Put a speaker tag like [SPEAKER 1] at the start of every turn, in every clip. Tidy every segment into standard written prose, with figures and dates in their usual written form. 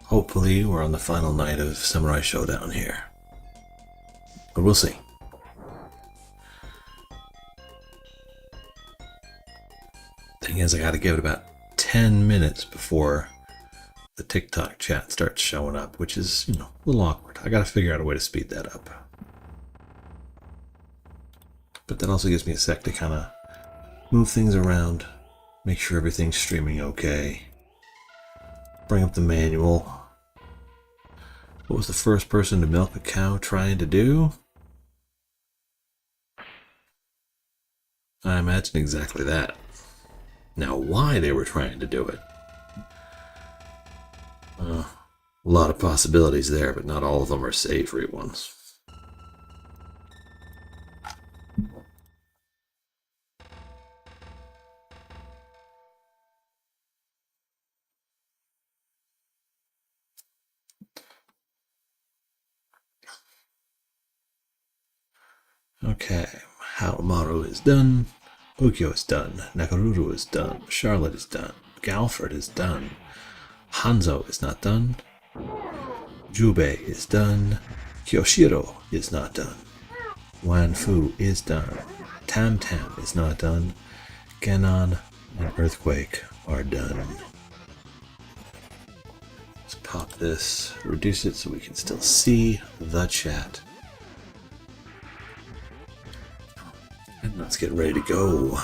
[SPEAKER 1] Hopefully we're on the final night of Samurai Shodown here. But we'll see. Thing is, I gotta give it about 10 minutes before the TikTok chat starts showing up, which is, a little awkward. I gotta figure out a way to speed that up. But that also gives me a sec to kind of move things around, make sure everything's streaming okay, bring up the manual. What was the first person to milk a cow trying to do? I imagine exactly that. Now, why they were trying to do it? A lot of possibilities there, but not all of them are savory ones. Okay, Haomaru is done. Ukyo is done. Nakaruru is done. Charlotte is done. Galford is done. Hanzo is not done. Jubei is done. Kyoshiro is not done. Wanfu is done. Tam Tam is not done. Ganon and Earthquake are done. Let's pop this, reduce it so we can still see the chat. And let's get ready to go.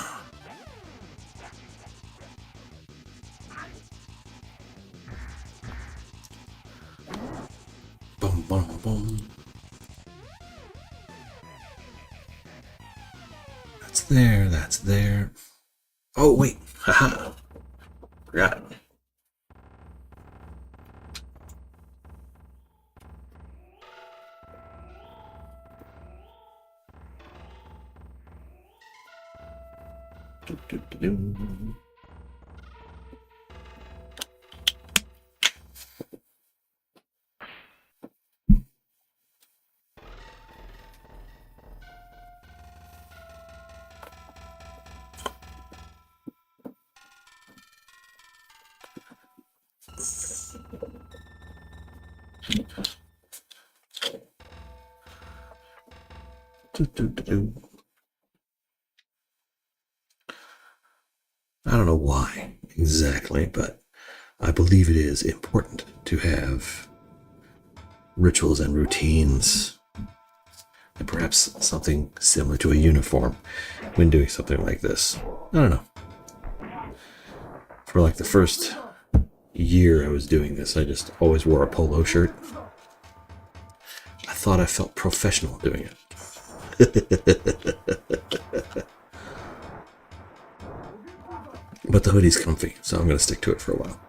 [SPEAKER 1] Boom, boom, boom. That's there, that's there. Oh, wait. Haha. Forgot. I don't know why exactly, but I believe it is important to have rituals and routines, and perhaps something similar to a uniform when doing something like this. I don't know. For like the first year I was doing this, I just always wore a polo shirt. I thought I felt professional doing it. But the hoodie's comfy, so I'm going to stick to it for a while.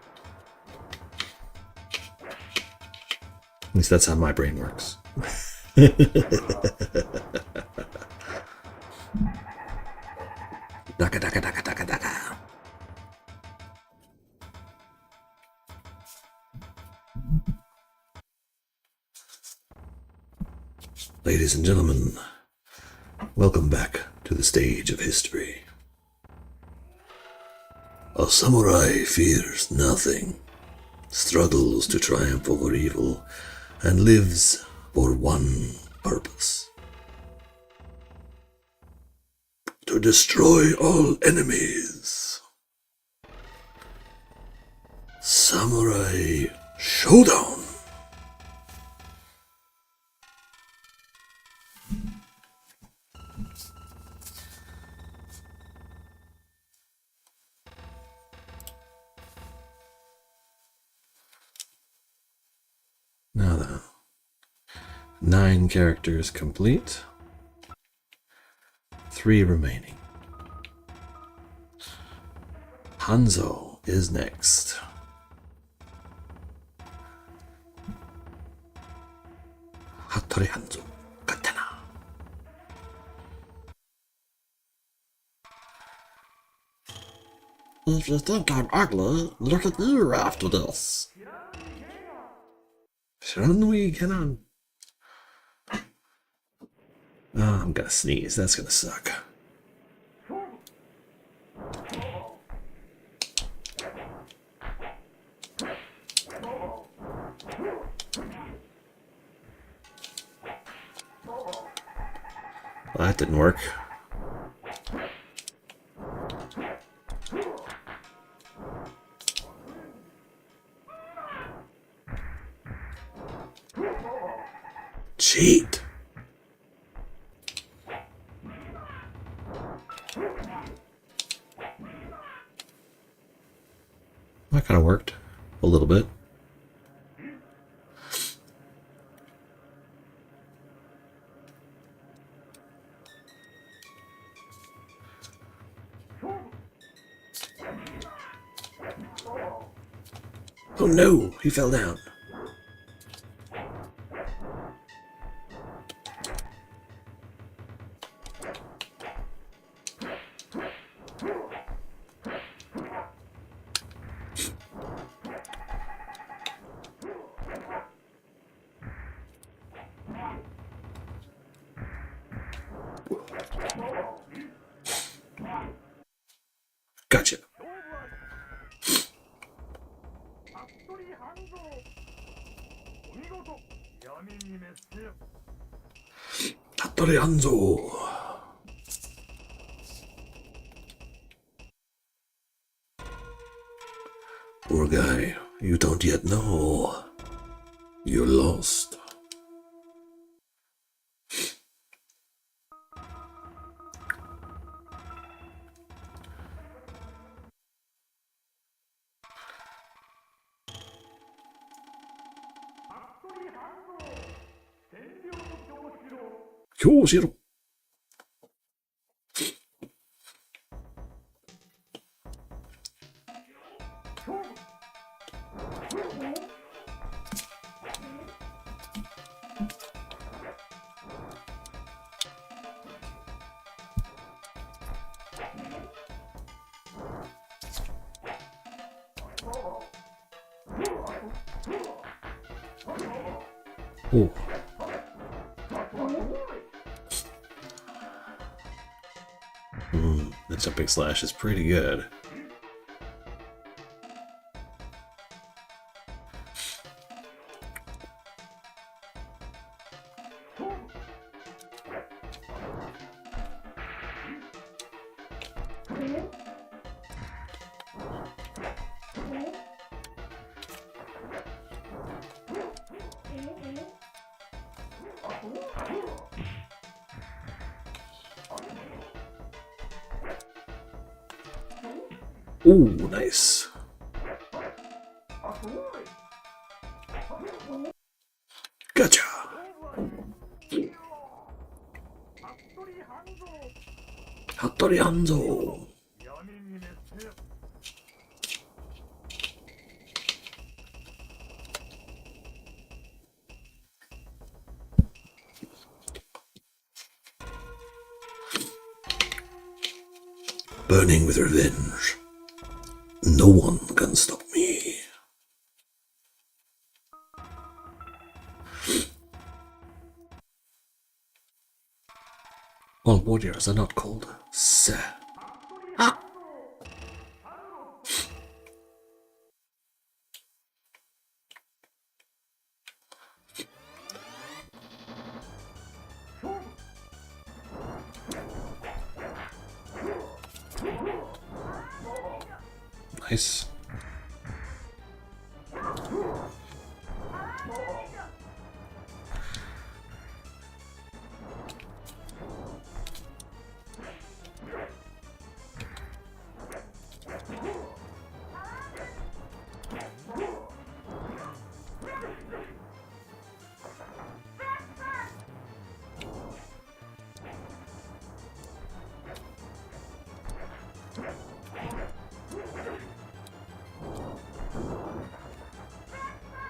[SPEAKER 1] At least that's how my brain works. Daka daka daka daka daka. Ladies and gentlemen, welcome back to the stage of history. A samurai fears nothing, struggles to triumph over evil, and lives for one purpose: to destroy all enemies. Samurai Shodown. Now then, 9 characters complete, 3 remaining. Hanzo is next. Hattori Hanzo, katana. If you think I'm ugly, look at you after this. Shunwi Kenan. Oh, I'm gonna sneeze. That's gonna suck. That didn't work. Cheat! That kind of worked. A little bit. Oh no! He fell down. Gotcha. Hattori Hanzo. Poor guy, you don't yet know. You're lost. Kyoshiro. Oh. The jumping slash is pretty good. Ooh, nice. Gotcha. Hattori Hanzo. Burning with revenge. No one can stop me. All warriors are not called sir. Ah. Nice.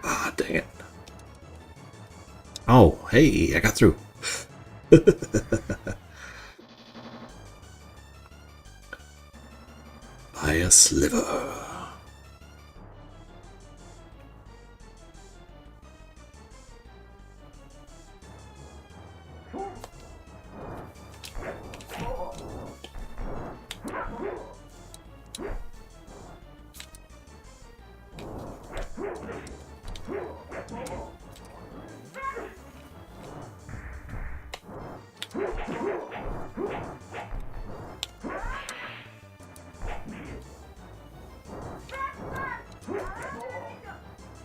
[SPEAKER 1] Ah, dang it. Oh, hey, I got through. By a sliver.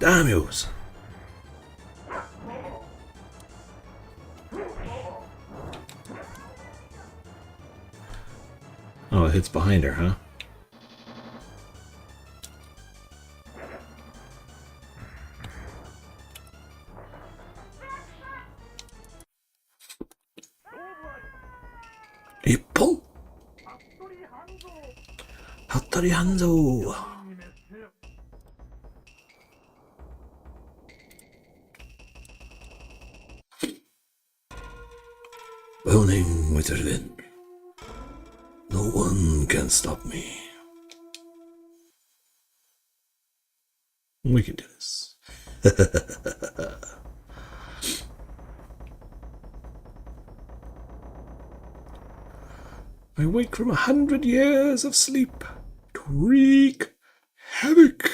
[SPEAKER 1] Damn yous. Oh, it hits behind her, huh? Ippon! Hattori Hanzo! Burning with revenge. No one can stop me. We can do this. I wake from 100 years of sleep to wreak havoc.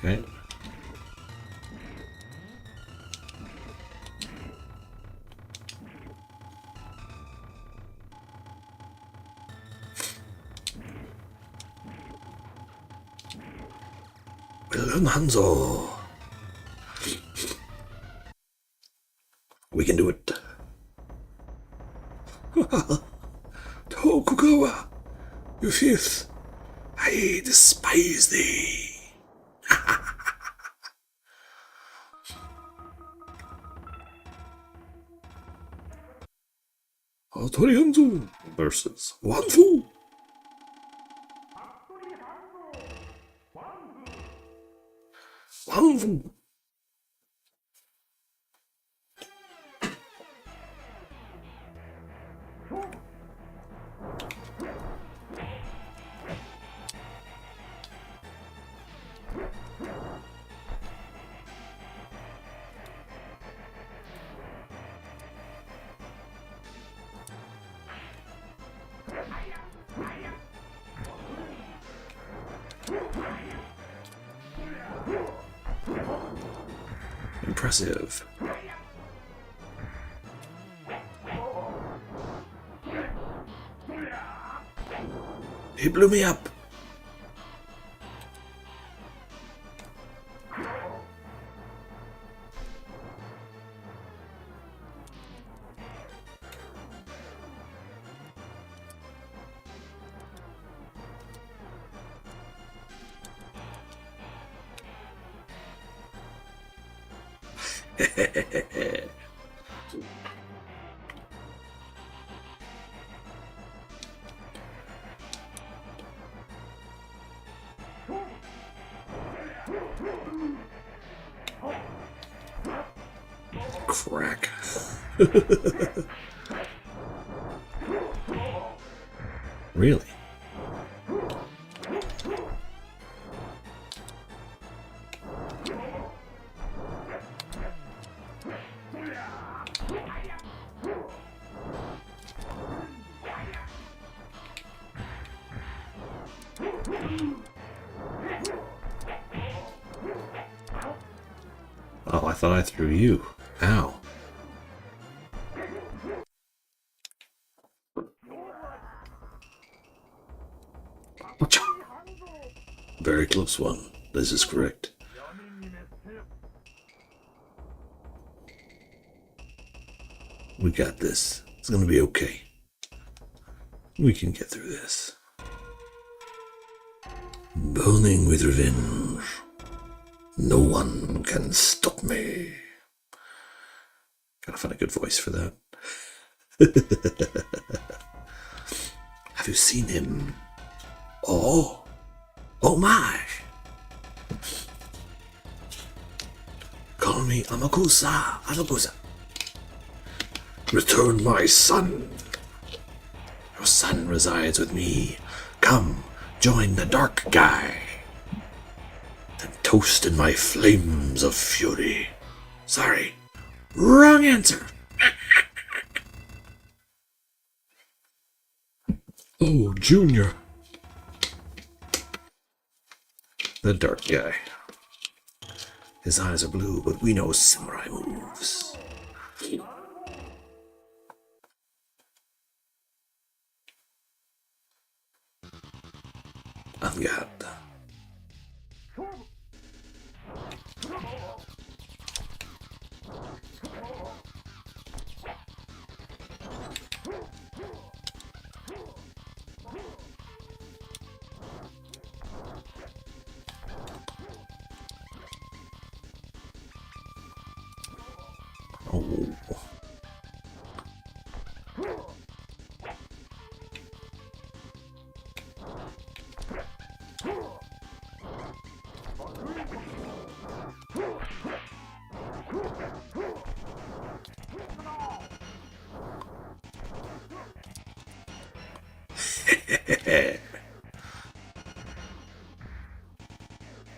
[SPEAKER 1] Okay. Well done, Hanzo. We can do it. Tokugawa, you filth. I despise thee. Hattori Hanzo versus Wanfu. Wanfu. Impressive. He blew me up. Crack. Really? Oh, I thought I threw you. Ow. Very close one. This is correct. We got this. It's gonna be okay. We can get through this. Burning with revenge. No one can stop me. Gotta find a good voice for that. Have you seen him? Oh. Oh my. Call me Amakusa. Amakusa. Return my son. Your son resides with me. Come, join the dark guy. Then toast in my flames of fury. Sorry. Wrong answer. Oh, Junior. The dark guy. His eyes are blue, but we know samurai moves. Avgad. Oh.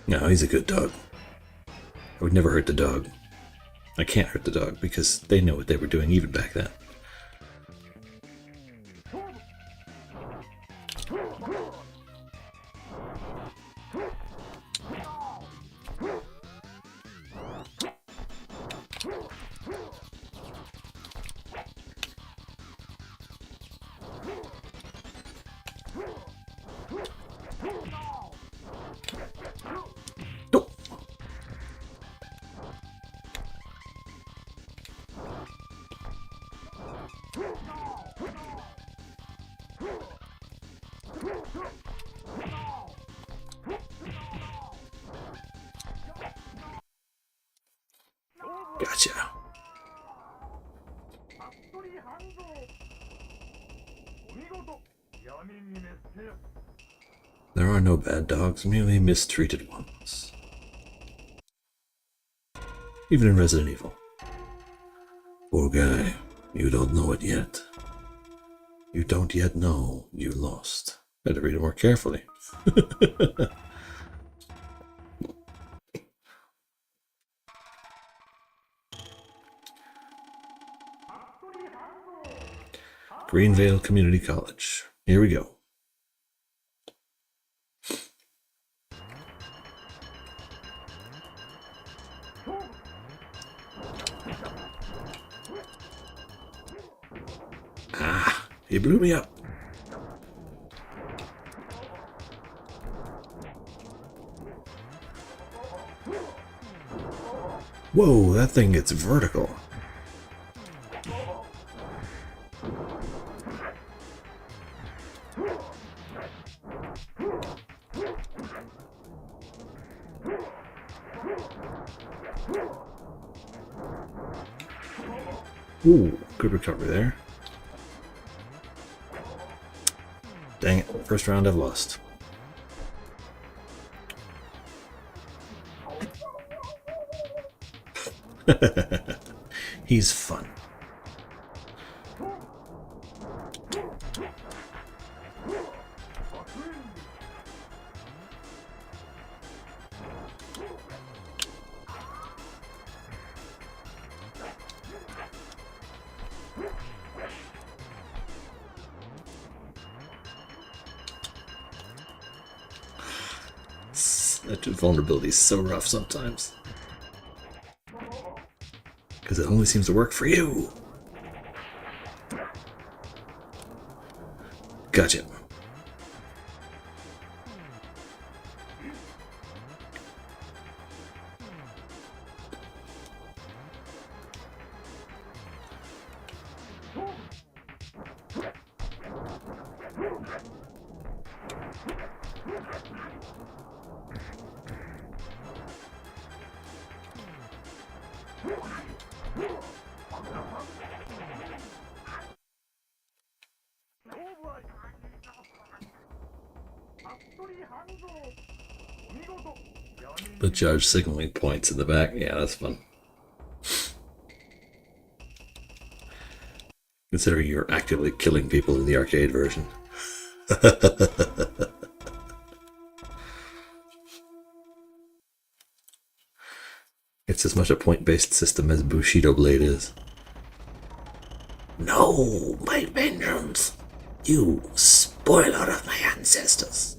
[SPEAKER 1] No, he's a good dog. I would never hurt the dog. I can't hurt the dog because they know what they were doing even back then. Gotcha. There are no bad dogs, merely mistreated ones. Even in Resident Evil. Poor guy, you don't know it yet. You don't yet know you lost. Better read it more carefully. Greenvale Community College. Here we go. Ah, he blew me up. Whoa, that thing gets vertical. Ooh, good recovery there. Dang it, first round I've lost. He's fun. That vulnerability is so rough sometimes. Because it only seems to work for you. Gotcha. The charge signaling points in the back. Yeah, that's fun. Considering you're actively killing people in the arcade version. It's as much a point-based system as Bushido Blade is. No, my vengeance! You spoiler of my ancestors!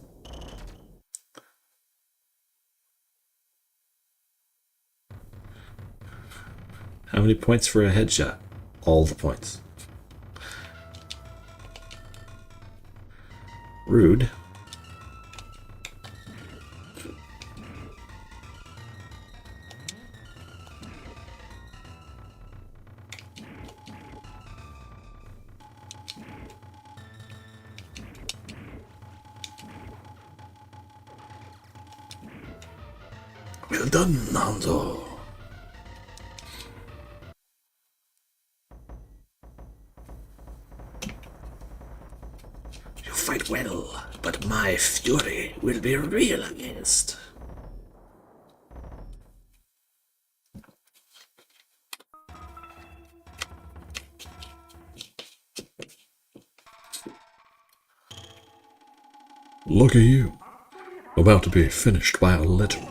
[SPEAKER 1] How many points for a headshot? All the points. Rude. Well done, Hanzo. You fight well, but my fury will be realized. Look at you, about to be finished by a legend.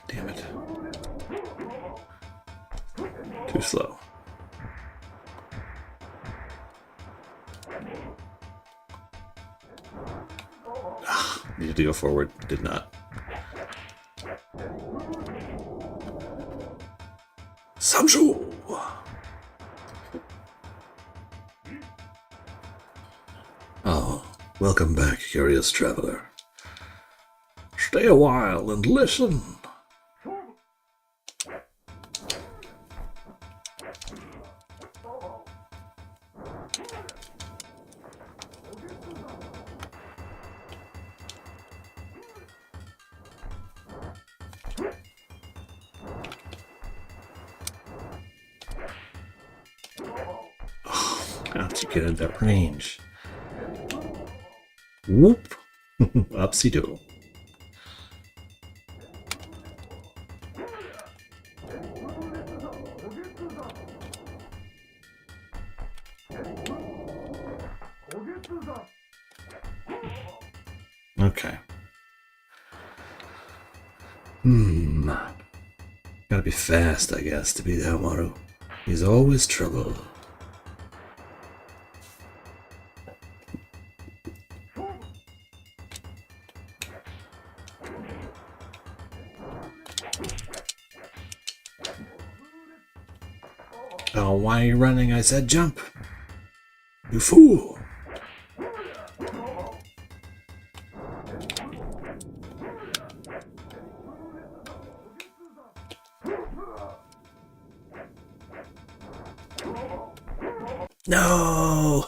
[SPEAKER 1] Damn it. Too slow. Needed to go forward. Did not. Sanju! Oh, welcome back, curious traveler. Stay a while and listen. How'd you get in that range? Whoop! Upsy-doo. Okay. Gotta be fast, I guess, to beat Haomaru. He's always trouble. Oh, why are you running? I said jump. You fool. No!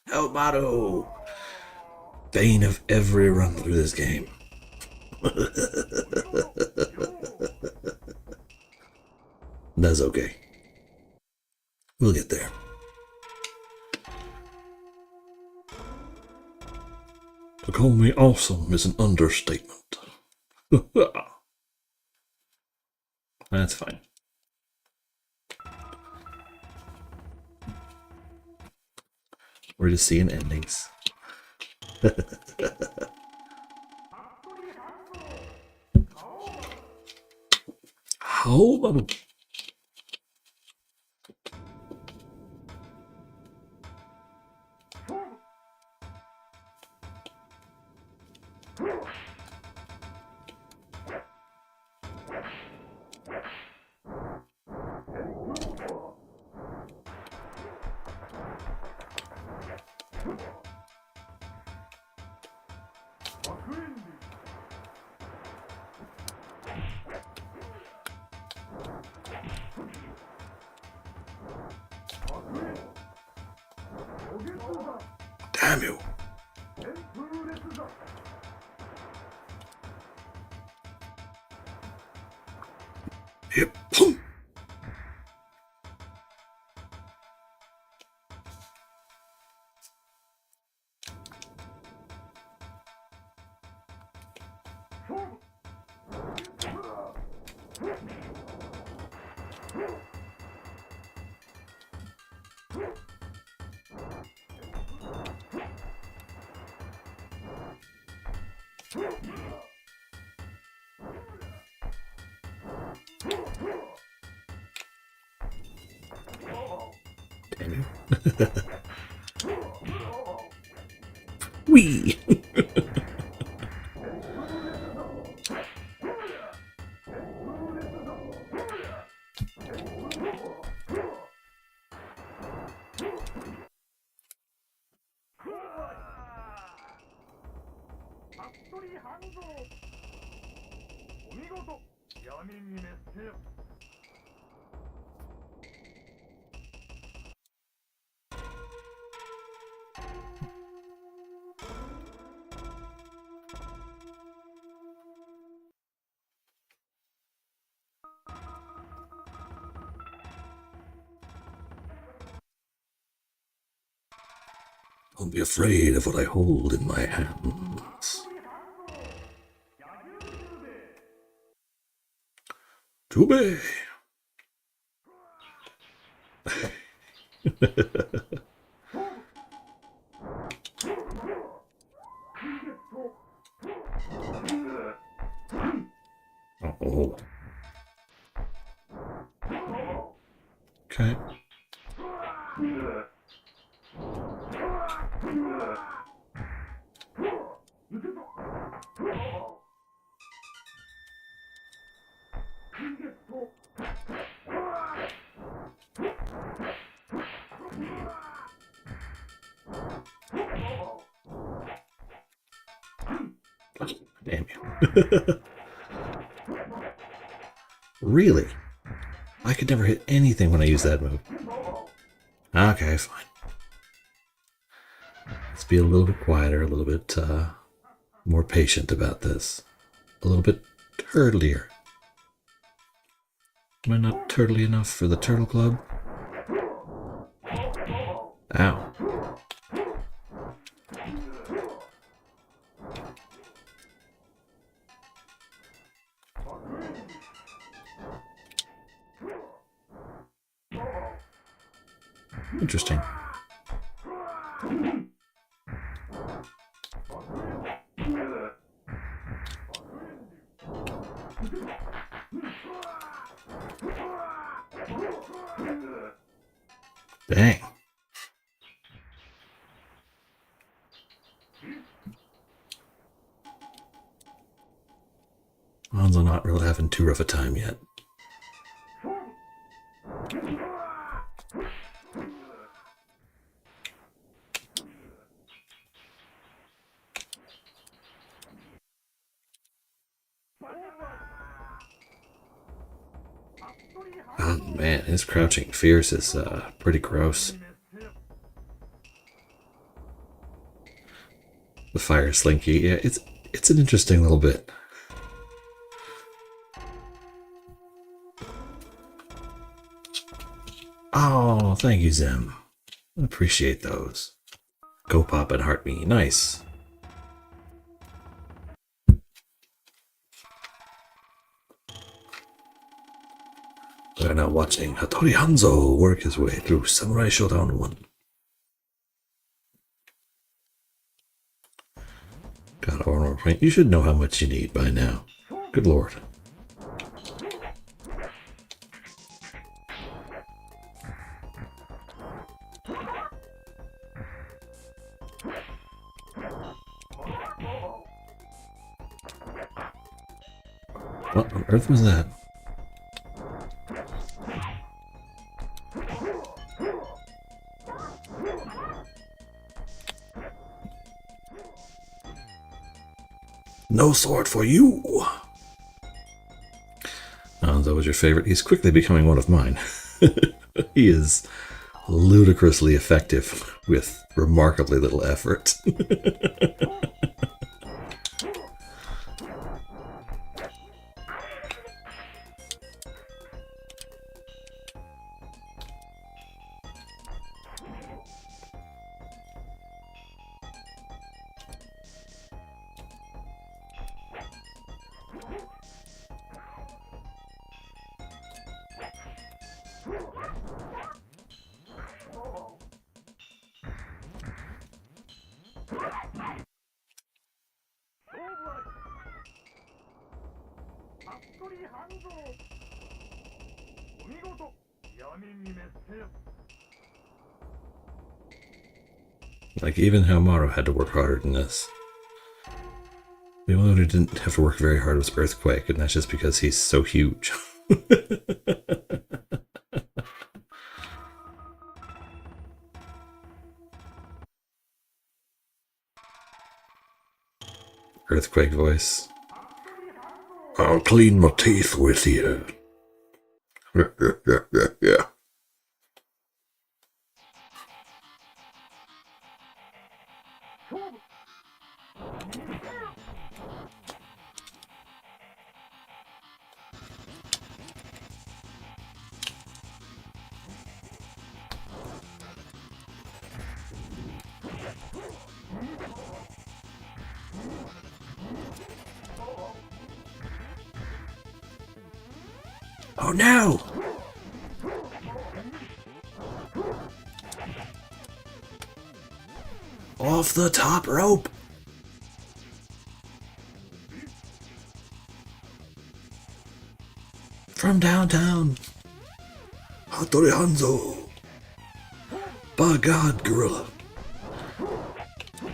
[SPEAKER 1] Haomaru! Bane of every run through this game. That's okay. We'll get there. To call me awesome is an understatement. That's fine. We're just seeing endings. How? Damn you. Yep. Damn you. Wee! Don't be afraid of what I hold in my hands. Tube! Oh. Okay. Damn you. Really? I could never hit anything when I use that move. Okay, fine. Let's be a little bit quieter, a little bit more patient about this. A little bit turtlier. Am I not turtly enough for the Turtle Club? Ow. Interesting. Dang. Hanzo not really having too rough a time yet. Oh man, his crouching fierce is pretty gross. The fire slinky, yeah, it's an interesting little bit. Oh, thank you, Zim. I appreciate those. Go Pop and Heart Me, nice. We are now watching Hattori Hanzo work his way through Samurai Shodown 1. Got armor point. You should know how much you need by now. Good lord. What on earth was that? No sword for you! That was your favorite. He's quickly becoming one of mine. He is ludicrously effective with remarkably little effort. Like, even Haomaru had to work harder than this. The only one who didn't have to work very hard was Earthquake, and that's just because he's so huge. Earthquake voice. I'll clean my teeth with you. Yeah. Oh no! Off the top rope! From downtown! Hattori Hanzo! By God, Gorilla!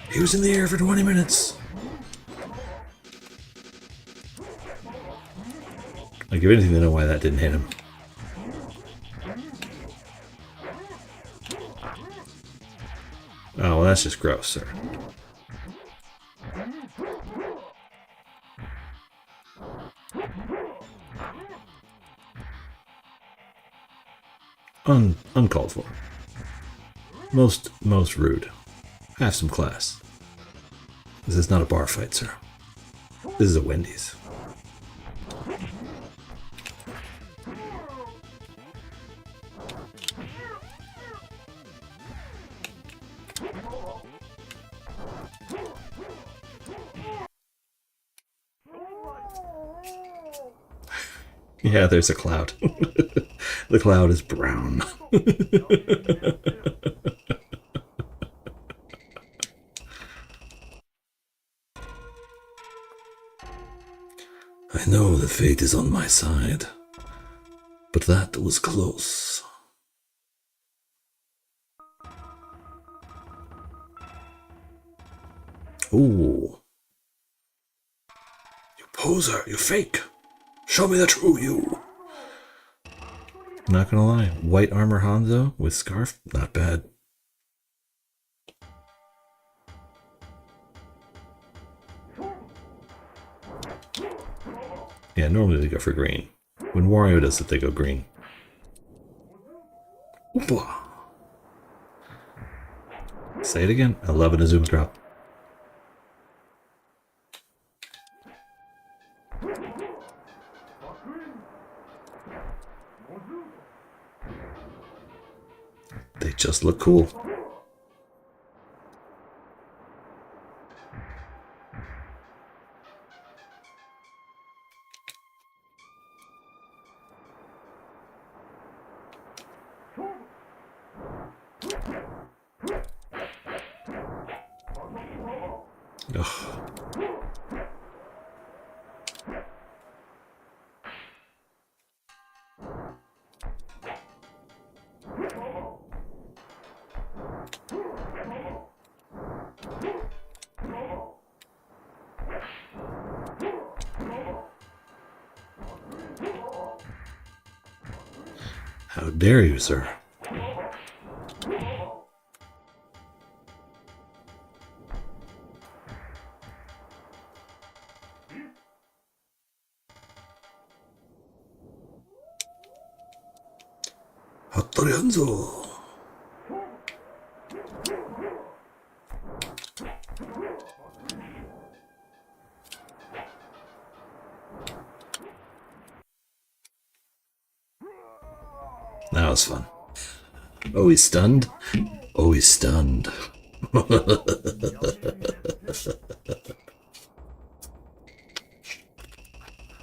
[SPEAKER 1] He was in the air for 20 minutes! I give anything to know why that didn't hit him. Oh, well, that's just gross, sir. Uncalled for. Most rude. Have some class. This is not a bar fight, sir. This is a Wendy's. Yeah, there's a cloud. The cloud is brown. I know that fate is on my side, but that was close. Ooh. You poser, you fake. Show me the true you. Not gonna lie, white armor Hanzo with scarf, not bad. Yeah, normally they go for green. When Wario does it, they go green. Oopa. Say it again. I love an Azuma drop. They just look cool. Ugh. How dare you, sir? Hattori Hanzo! That was fun. Oh, he's stunned. Oh, he's stunned.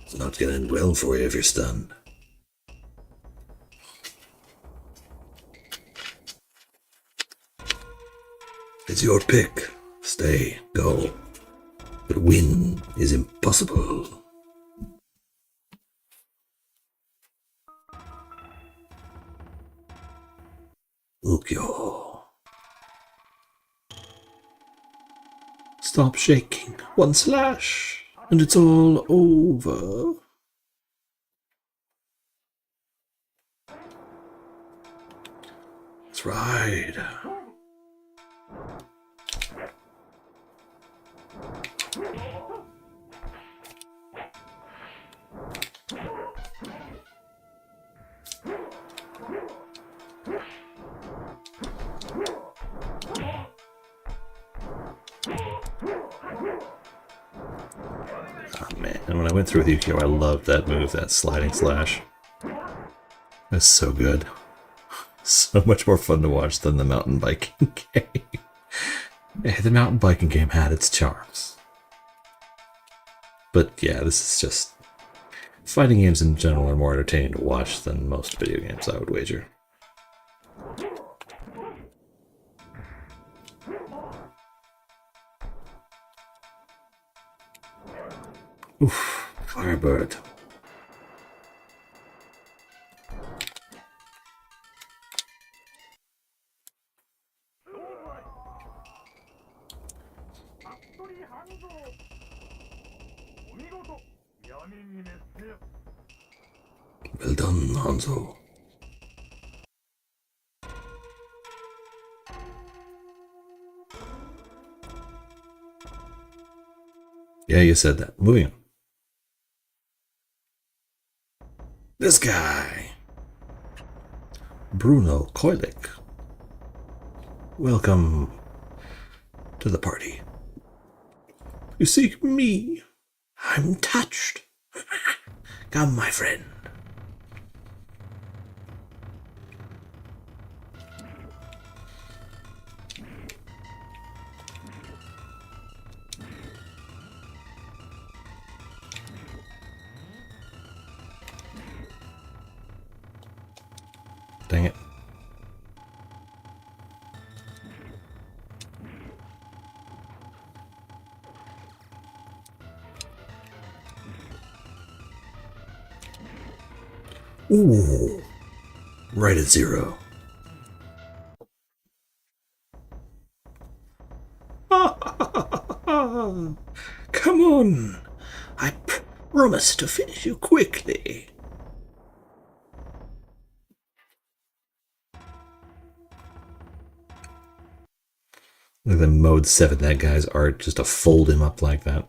[SPEAKER 1] It's not gonna end well for you if you're stunned. It's your pick. Stay, go. But win is impossible. Ukyo. Stop shaking. One slash, and it's all over. That's right. Oh man, and when I went through with Yukio, I loved that move, that sliding slash. That's so good. So much more fun to watch than the mountain biking game. Hey, the mountain biking game had its charms. But yeah, this is just... Fighting games in general are more entertaining to watch than most video games, I would wager. Oof, Firebird. Well done, Hanzo. Yeah, you said that. Moving on. This guy. Bruno Koilik. Welcome to the party. You seek me. I'm touched. Come, my friend. Dang it. Ooh, right at 0. Come on, I promise to finish you quickly. Look at the mode 7, that guy's art, just to fold him up like that.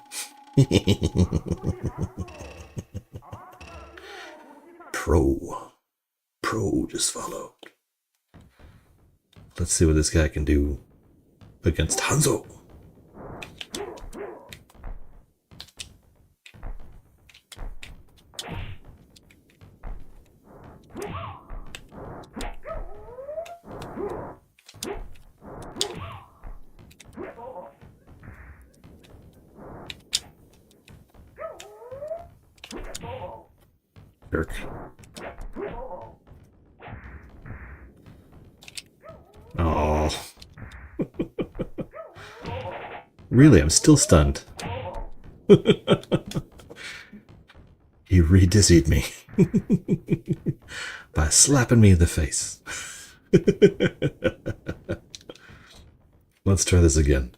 [SPEAKER 1] Pro just followed. Let's see what this guy can do against Hanzo. Jerk. Oh. Really, I'm still stunned. He re-dizzied me by slapping me in the face. Let's try this again.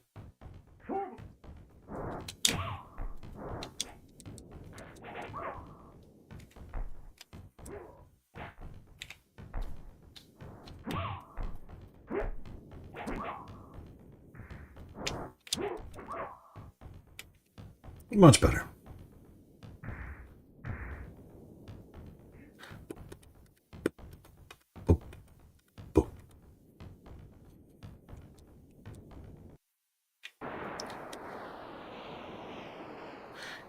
[SPEAKER 1] Much better.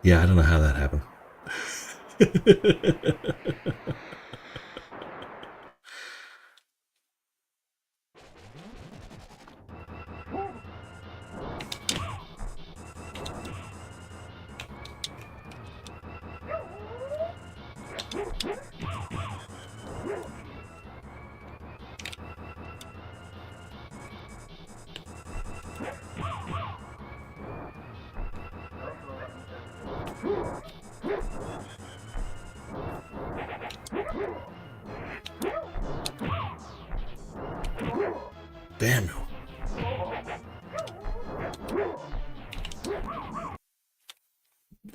[SPEAKER 1] Yeah, I don't know how that happened. Damn you.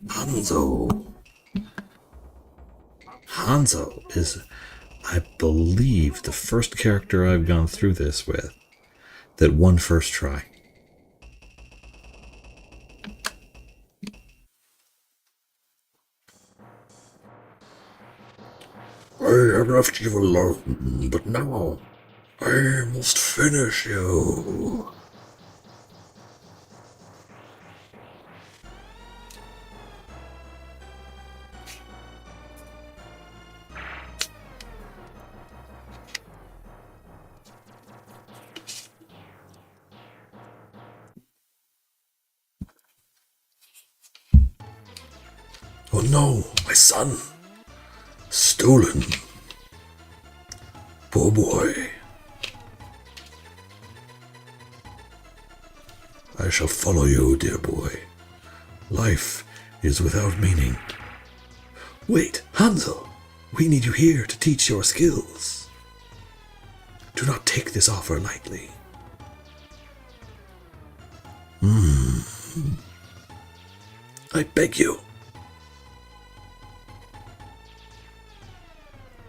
[SPEAKER 1] Hanzo. Hanzo is, I believe, the first character I've gone through this with that won first try. I have left you alone, but now I must finish you. Oh no, my son. Stolen. Poor boy. I shall follow you, dear boy. Life is without meaning. Wait, Hanzo! We need you here to teach your skills. Do not take this offer lightly. I beg you.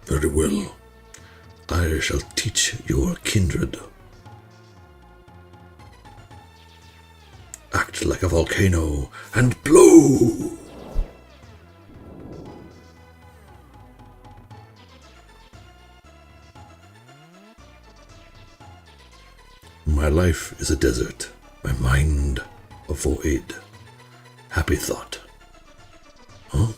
[SPEAKER 1] Very well. I shall teach your kindred. Act like a volcano and blow! My life is a desert, my mind a void. Happy thought. Huh?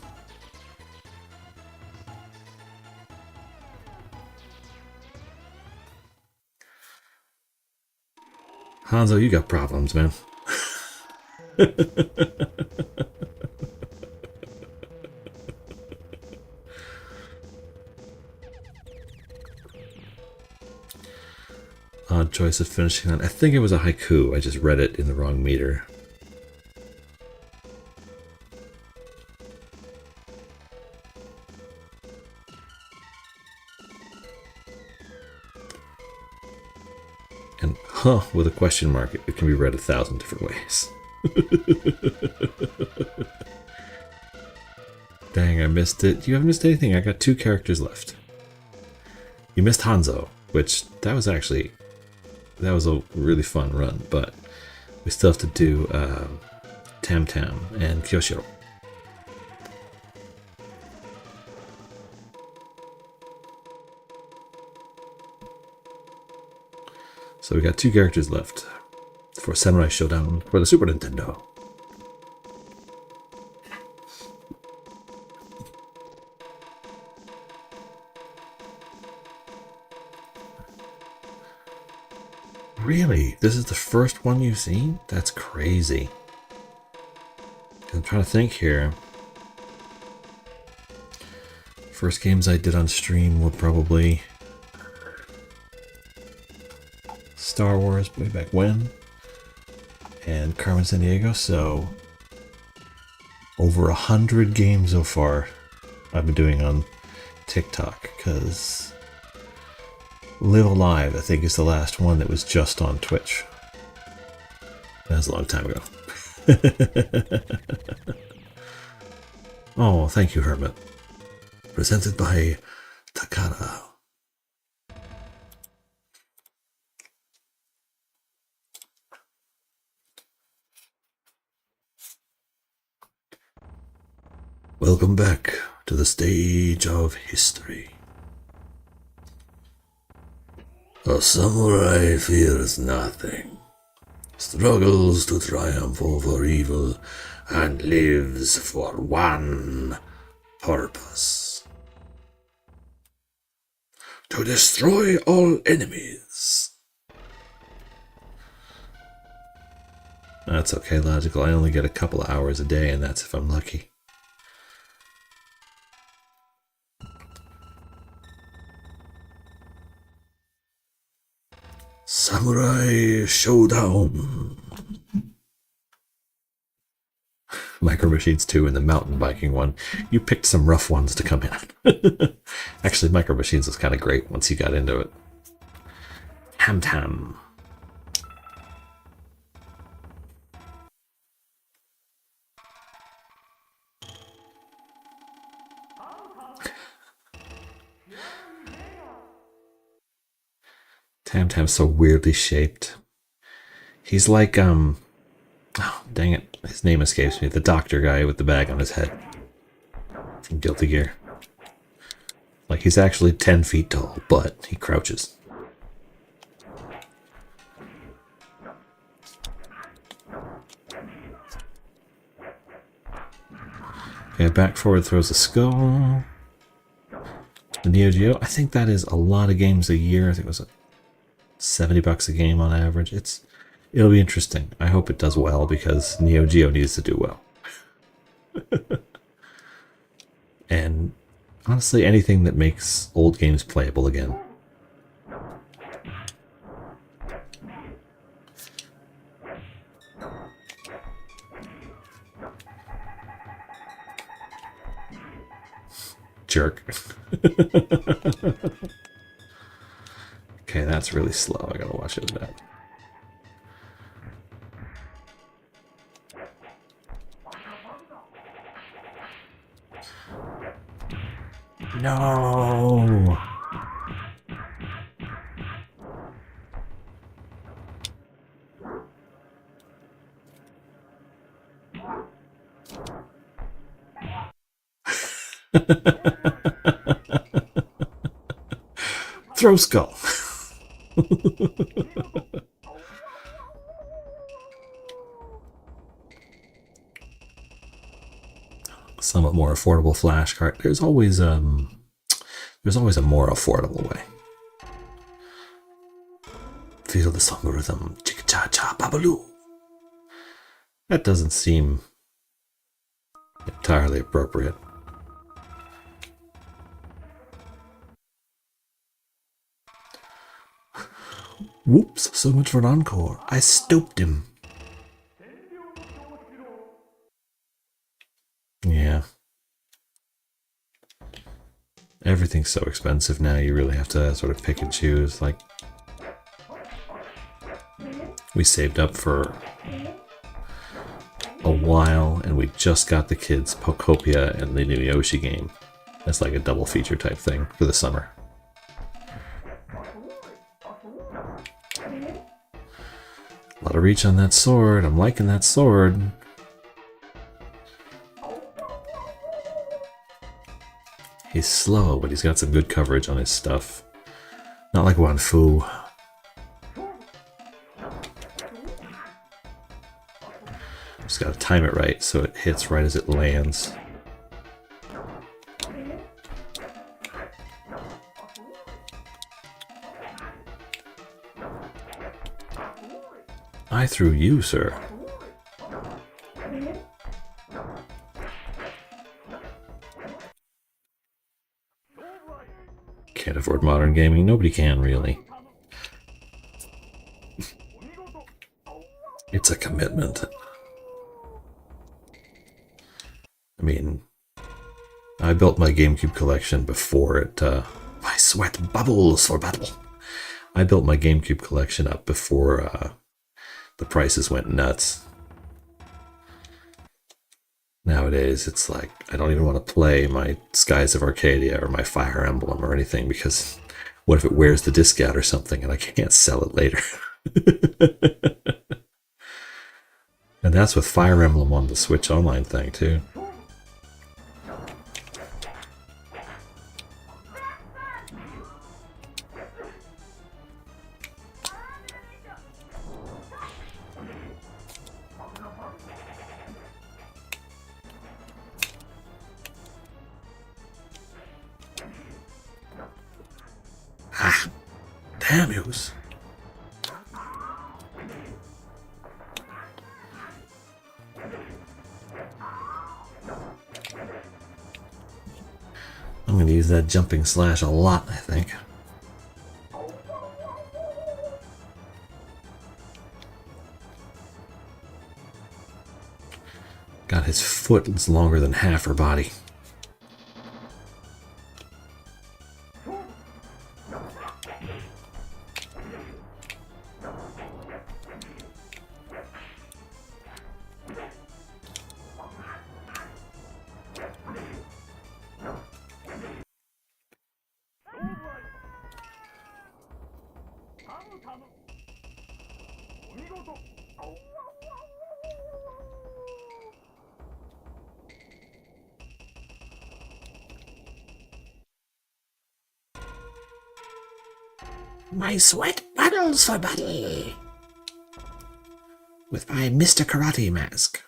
[SPEAKER 1] Hanzo, you got problems, man. Odd choice of finishing on. I think it was a haiku. I just read it in the wrong meter. And huh with a question mark, it can be read 1,000 different ways. Dang, I missed it. You haven't missed anything. I got 2 characters left. You missed Hanzo, which that was a really fun run, but we still have to do Tam Tam and Kyoshiro. So we got 2 characters left for Samurai Shodown for the Super Nintendo. Really? This is the first one you've seen? That's crazy. I'm trying to think here. First games I did on stream were probably Star Wars way back when, and Carmen Sandiego, so over 100 games so far I've been doing on TikTok, because Live Alive, I think, is the last one that was just on Twitch. That was a long time ago. Oh, thank you, Hermit. Presented by Takara. Welcome back to the stage of history. A samurai fears nothing, struggles to triumph over evil, and lives for one purpose: to destroy all enemies. That's okay, Logical. I only get a couple of hours a day, and that's if I'm lucky. Samurai Shodown. Micro Machines 2 and the mountain biking one. You picked some rough ones to come in. Actually, Micro Machines was kind of great once you got into it. Tam Tam. Tam Tam's so weirdly shaped. He's like, oh, dang it. His name escapes me. The doctor guy with the bag on his head. From Guilty Gear. Like, he's actually 10 feet tall, but he crouches. Okay, back forward throws a skull. The Neo Geo, I think that is a lot of games a year. I think it was $70 a game on average. It'll be interesting. I hope it does well because Neo Geo needs to do well. And honestly, anything that makes old games playable again. Jerk. Okay, that's really slow. I gotta watch it with that. No! Throw skull. Somewhat more affordable flash card. There's always a more affordable way. Feel the song rhythm. Chicka cha cha babaloo. That doesn't seem entirely appropriate. Whoops, so much for an encore. I stooped him. Yeah. Everything's so expensive now, you really have to sort of pick and choose. Like, we saved up for a while, and we just got the kids Pokopia and the new Yoshi game. That's like a double feature type thing for the summer. A lot of reach on that sword. I'm liking that sword. He's slow, but he's got some good coverage on his stuff. Not like Wanfu. Just gotta time it right so it hits right as it lands. I threw you, sir. Can't afford modern gaming. Nobody can, really. It's a commitment. I mean, I built my GameCube collection before it, my sweat bubbles for battle. I built my GameCube collection up before the prices went nuts. Nowadays, it's like, I don't even want to play my Skies of Arcadia or my Fire Emblem or anything, because what if it wears the disc out or something and I can't sell it later? And that's with Fire Emblem on the Switch Online thing, too. Ah, damn yous. I'm going to use that jumping slash a lot, I think. God, his foot is longer than half her body. My sweat puddles for battle. With my Mr. Karate mask.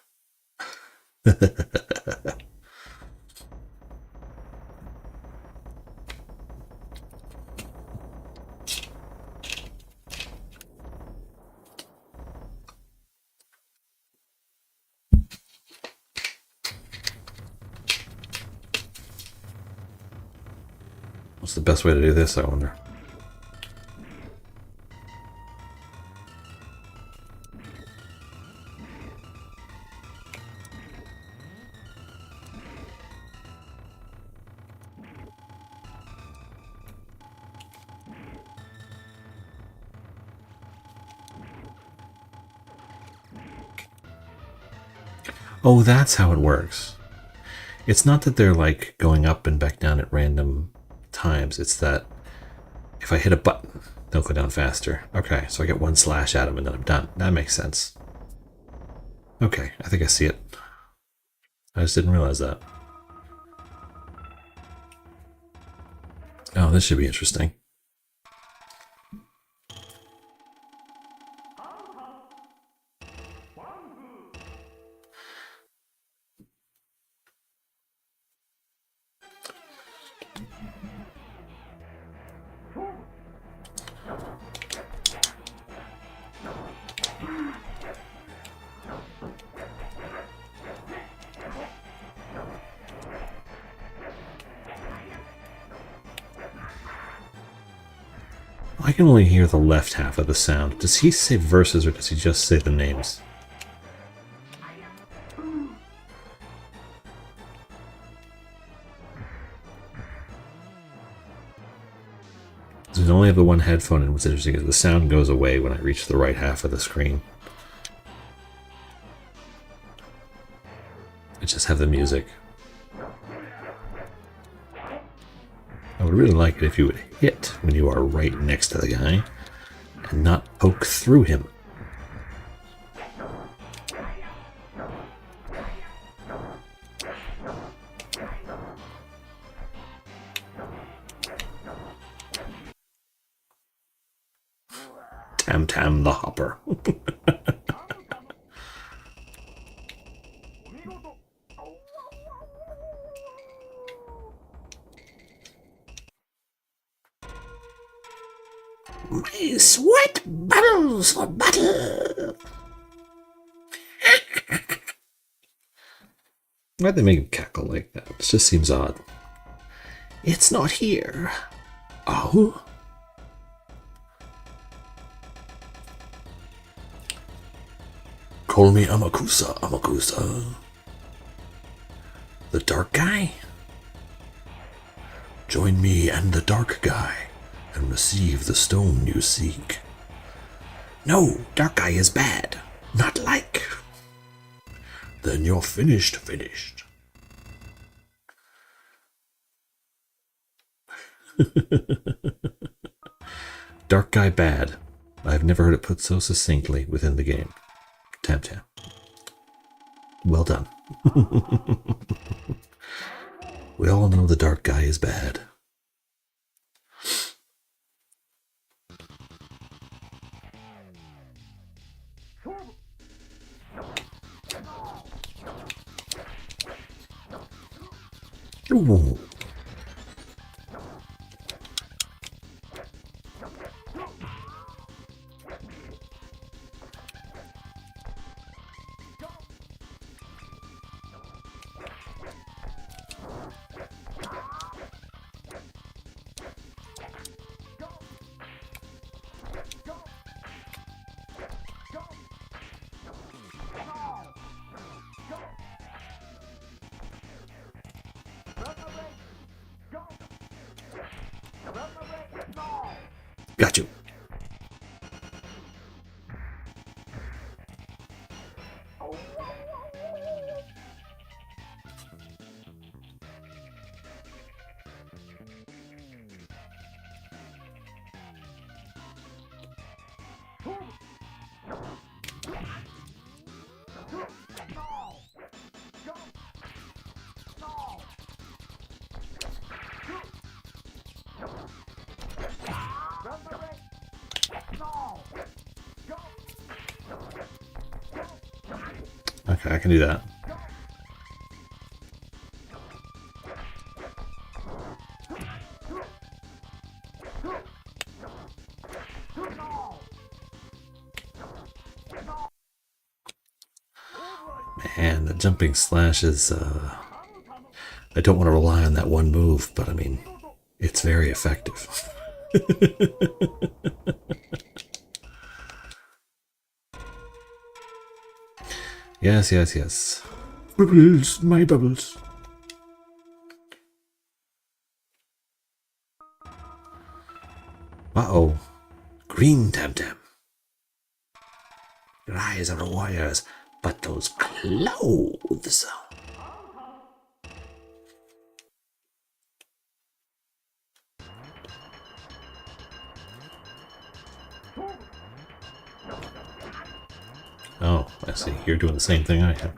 [SPEAKER 1] What's the best way to do this, I wonder? Oh, that's how it works. It's not that they're like going up and back down at random times. It's that if I hit a button, they'll go down faster. Okay, so I get one slash at them and then I'm done. That makes sense. Okay, I think I see it. I just didn't realize that. Oh, this should be interesting. I can only hear the left half of the sound. Does he say verses or does he just say the names? I only have the one headphone, and what's interesting is the sound goes away when I reach the right half of the screen. I just have the music. I would really like it if you would hit when you are right next to the guy and not poke through him. Tam Tam the Hopper. My sweat bubbles for battle. Why'd they make him cackle like that? It just seems odd. It's not here. Oh? Call me Amakusa, Amakusa. The dark guy? Join me and the dark guy and receive the stone you seek. No, dark guy is bad. Not like. Then you're finished. Dark guy bad. I've never heard it put so succinctly within the game. Tam Tam. Well done. We all know the dark guy is bad. Ooh. Got you. Okay, I can do that. Man, the jumping slash is, I don't want to rely on that one move, but I mean, it's very effective. Yes, yes, yes. Bubbles, my bubbles. Uh-oh. Green Tam-Tam. Your eyes are warriors, but those clothes. Oh, I see. You're doing the same thing I am.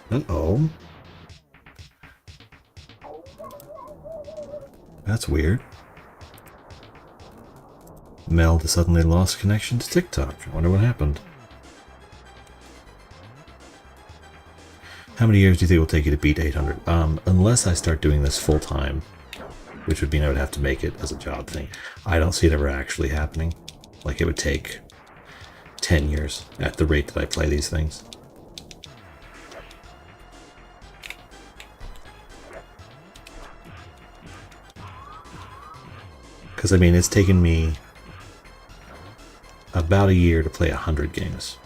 [SPEAKER 1] Uh-oh. That's weird. Mel suddenly lost connection to TikTok. I wonder what happened. How many years do you think it will take you to beat 800? Unless I start doing this full time, which would mean I would have to make it as a job thing. I don't see it ever actually happening. Like, it would take 10 years at the rate that I play these things. Because, I mean, it's taken me about a year to play 100 games.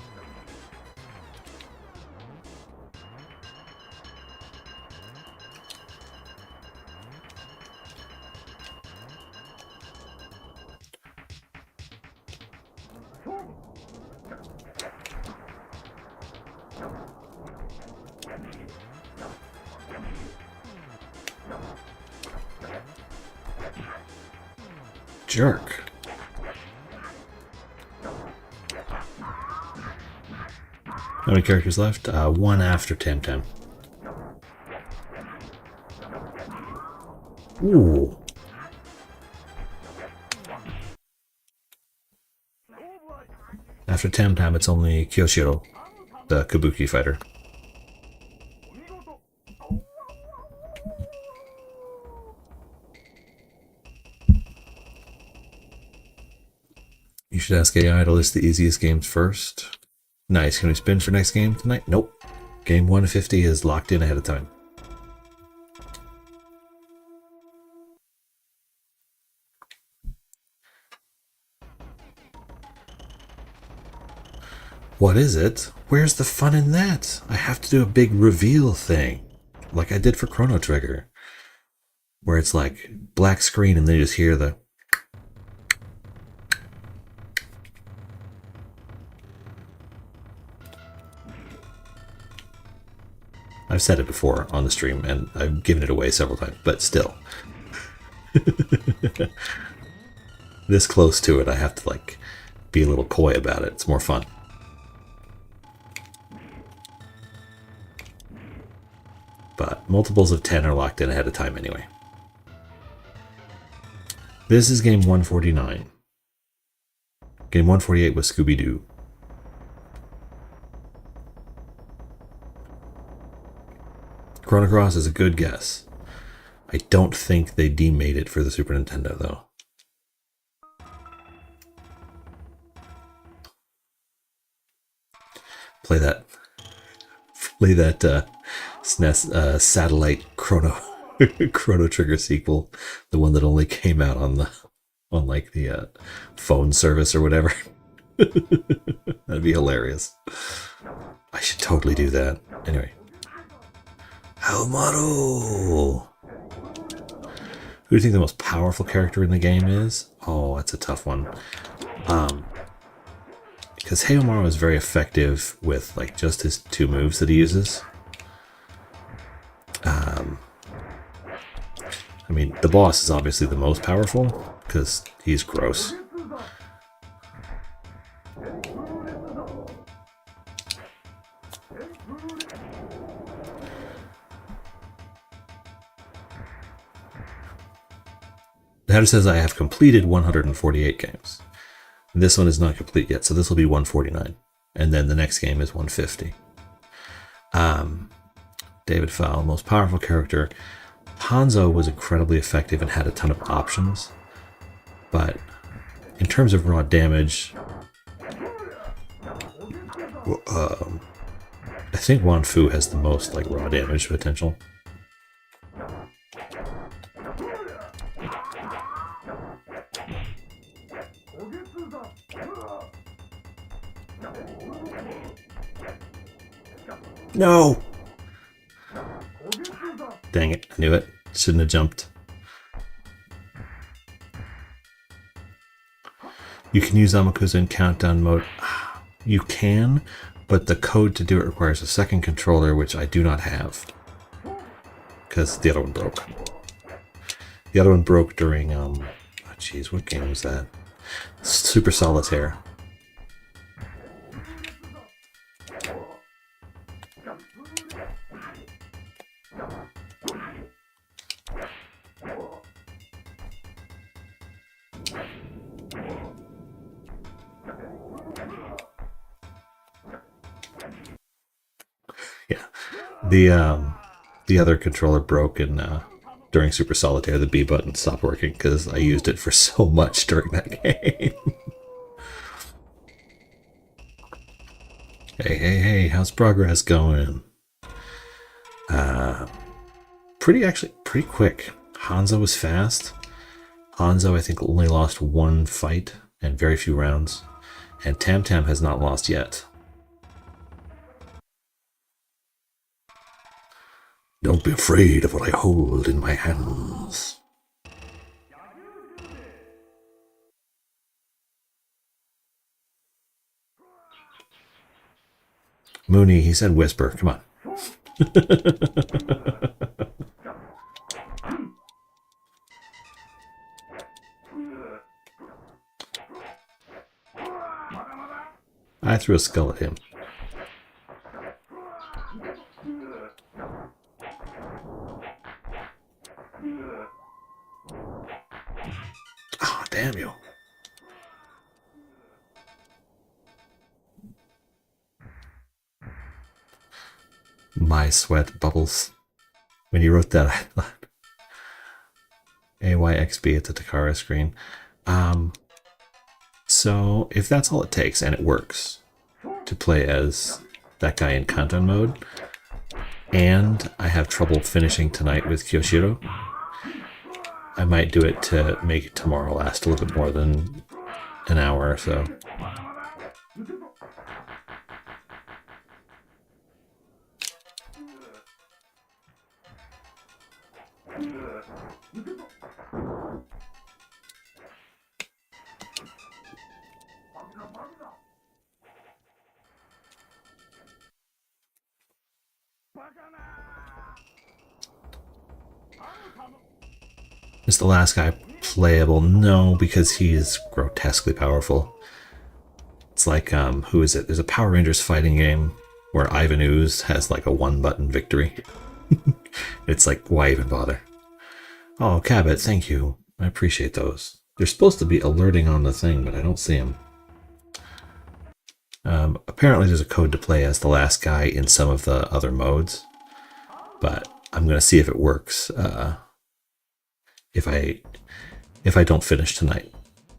[SPEAKER 1] Jerk. How many characters left? One after Tam-Tam. Ooh. After Tam-Tam, it's only Kyoshiro, the Kabuki fighter. You should ask AI to list the easiest games first. Nice. Can we spin for next game tonight? Nope. Game 150 is locked in ahead of time. What is it? Where's the fun in that? I have to do a big reveal thing, like I did for Chrono Trigger, where it's like black screen and then you just hear the... I've said it before on the stream, and I've given it away several times, but still. This close to it, I have to, like, be a little coy about it. It's more fun. But multiples of 10 are locked in ahead of time anyway. This is game 149. Game 148 was Scooby-Doo. Chrono Cross is a good guess. I don't think they demade it for the Super Nintendo, though. Play that SNES satellite Chrono Trigger sequel, the one that only came out on like the phone service or whatever. That'd be hilarious. I should totally do that. Anyway. Haomaru! Who do you think the most powerful character in the game is? Oh, that's a tough one. Because Haomaru is very effective with like just his 2 moves that he uses. I mean, the boss is obviously the most powerful because he's gross. The header says I have completed 148 games. This one is not complete yet, so this will be 149. And then the next game is 150. David Fowl, most powerful character. Hanzo was incredibly effective and had a ton of options. But in terms of raw damage, I think Wan Fu has the most like raw damage potential. No! Dang it, I knew it. Shouldn't have jumped. You can use Amakusa in countdown mode. You can, but the code to do it requires a second controller, which I do not have. Because the other one broke. The other one broke during, oh jeez, what game was that? Super Solitaire. The other controller broke and during Super Solitaire the B button stopped working because I used it for so much during that game. Hey, how's progress going? Pretty quick. Hanzo was fast. Hanzo I think only lost one fight and very few rounds. And Tam Tam has not lost yet. Don't be afraid of what I hold in my hands. Mooney, he said whisper. Come on. I threw a skull at him. Oh, damn you. My sweat bubbles. When you wrote that, I thought AYXB at the Takara screen. So if that's all it takes, and it works, to play as that guy in countdown mode, and I have trouble finishing tonight with Kyoshiro, I might do it to make tomorrow last a little bit more than an hour or so. Is the last guy playable? No, because he is grotesquely powerful. It's like, who is it? There's a Power Rangers fighting game where Ivan Ooze has like a one-button victory. It's like, why even bother? Oh, Cabot, thank you. I appreciate those. They're supposed to be alerting on the thing, but I don't see them. Apparently there's a code to play as the last guy in some of the other modes, but I'm going to see if it works. If I don't finish tonight,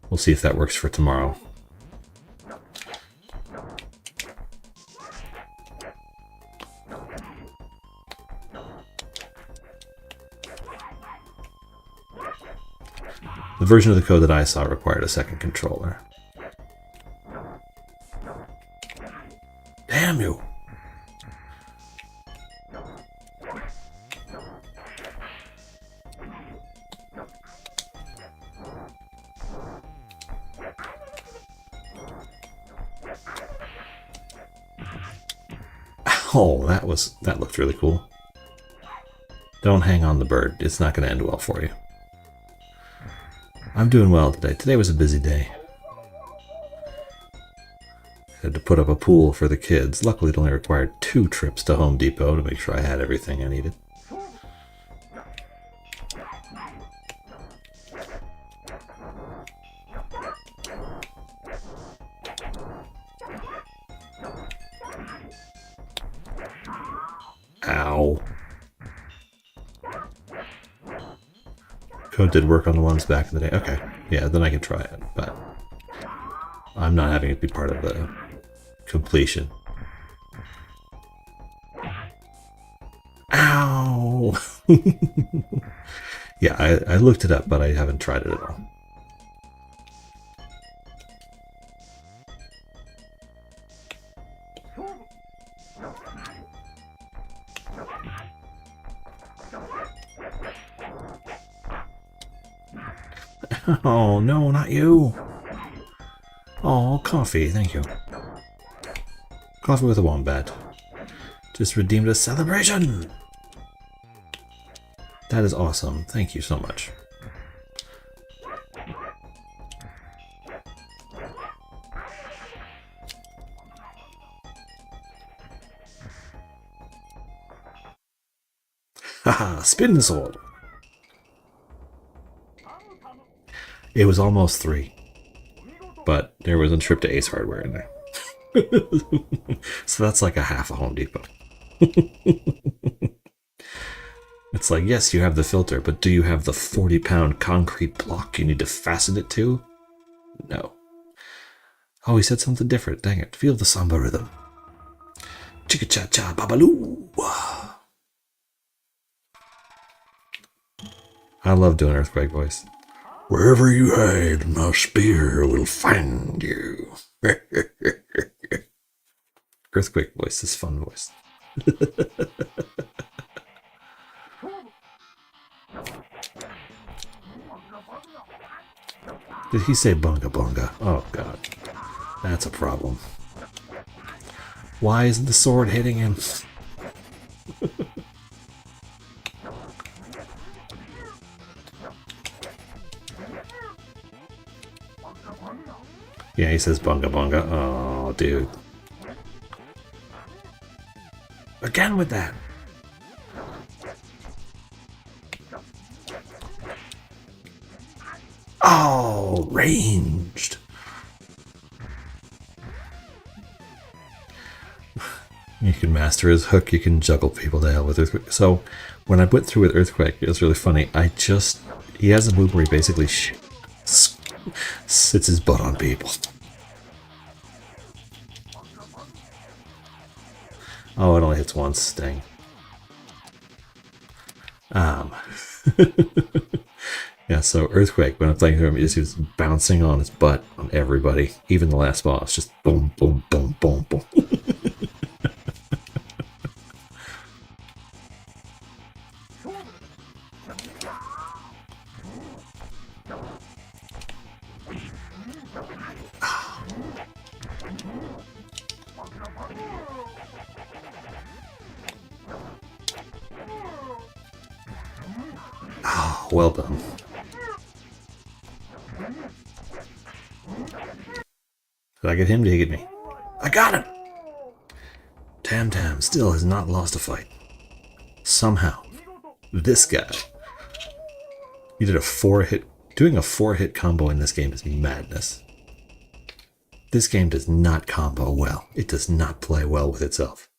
[SPEAKER 1] we'll see if that works for tomorrow. The version of the code that I saw required a second controller. Damn you! Oh, that looked really cool. Don't hang on the bird. It's not going to end well for you. I'm doing well today. Today was a busy day. Had to put up a pool for the kids. Luckily, it only required 2 trips to Home Depot to make sure I had everything I needed. code did work on the ones back in the day. Okay, yeah, then I can try it, but I'm not having it be part of the completion. Ow! Yeah, I looked it up, but I haven't tried it at all. Oh, no, not you. Oh, coffee, thank you. Coffee with a wombat. Just redeemed a celebration! That is awesome. Thank you so much. Haha, spin sword! It was almost 3. But there was a trip to Ace Hardware in there. So that's like a half a Home Depot. It's like, yes, you have the filter, but do you have the 40-pound concrete block you need to fasten it to? No. Oh, he said something different. Dang it. Feel the samba rhythm. Chicka-cha-cha babaloo. I love doing Earthquake voice. Wherever you hide, my spear will find you. Earthquake voice is fun voice. Did he say bunga bunga? Oh god. That's a problem. Why isn't the sword hitting him? Yeah, he says bunga bunga. Oh, dude. Again with that. Oh, ranged. You can master his hook, you can juggle people to hell with Earthquake. So, when I went through with Earthquake, it was really funny. He has a move where he basically sits his butt on people. Oh, it only hits once. Dang. Yeah, so Earthquake, when I'm playing through him, he was bouncing on his butt on everybody, even the last boss. Just boom, boom, boom, boom, boom. Oh, well done. Did I get him? Did he get me? I got him! Tam Tam still has not lost a fight. Somehow. This guy. He did a 4-hit... Doing a 4-hit combo in this game is madness. This game does not combo well. It does not play well with itself.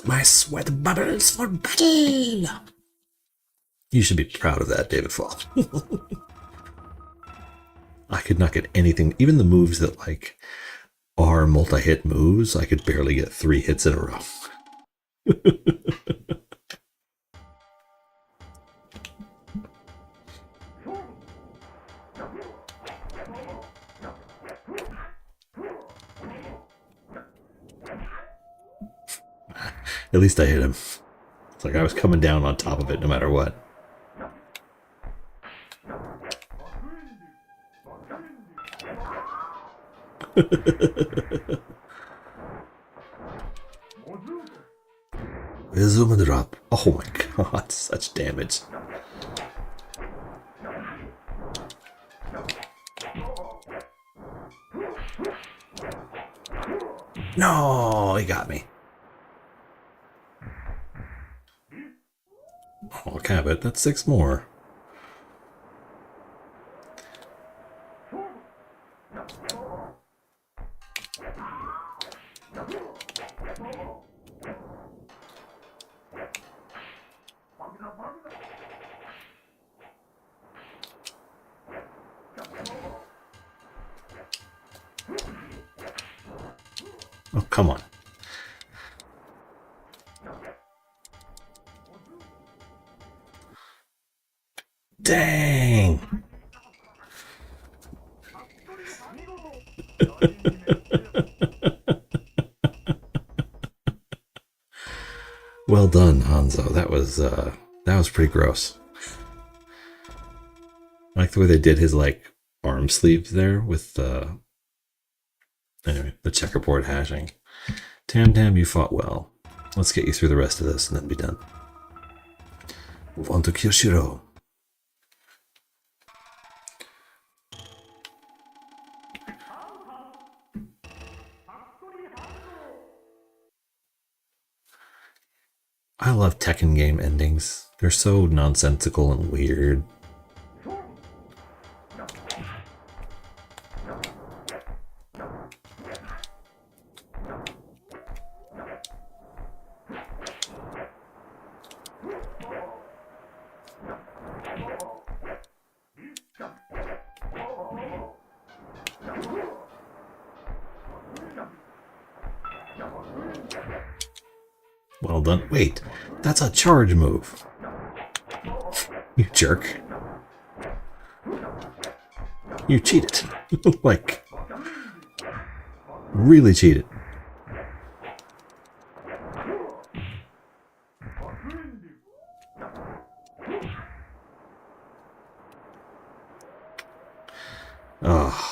[SPEAKER 1] My sweat bubbles for battle! You should be proud of that, David Fall. I could not get anything, even the moves that like are multi-hit moves, I could barely get 3 hits in a row. At least I hit him. It's like I was coming down on top of it no matter what. Zoom and drop. Oh my god, such damage. No, he got me. Oh, Cabot, that's 6 more. come on. Dang! Well done, Hanzo. That was pretty gross. I like the way they did his like arm sleeves there with anyway, the checkerboard hashing. Tam Tam, you fought well. Let's get you through the rest of this and then be done. Move on to Kyoshiro. I love Tekken game endings. They're so nonsensical and weird. Well done. Wait, that's a charge move. You jerk. You cheated. Like, really cheated. Oh.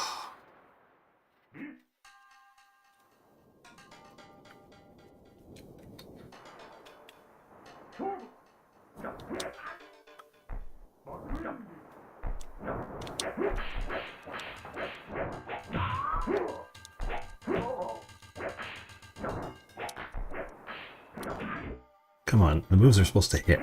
[SPEAKER 1] Come on, the moves are supposed to hit.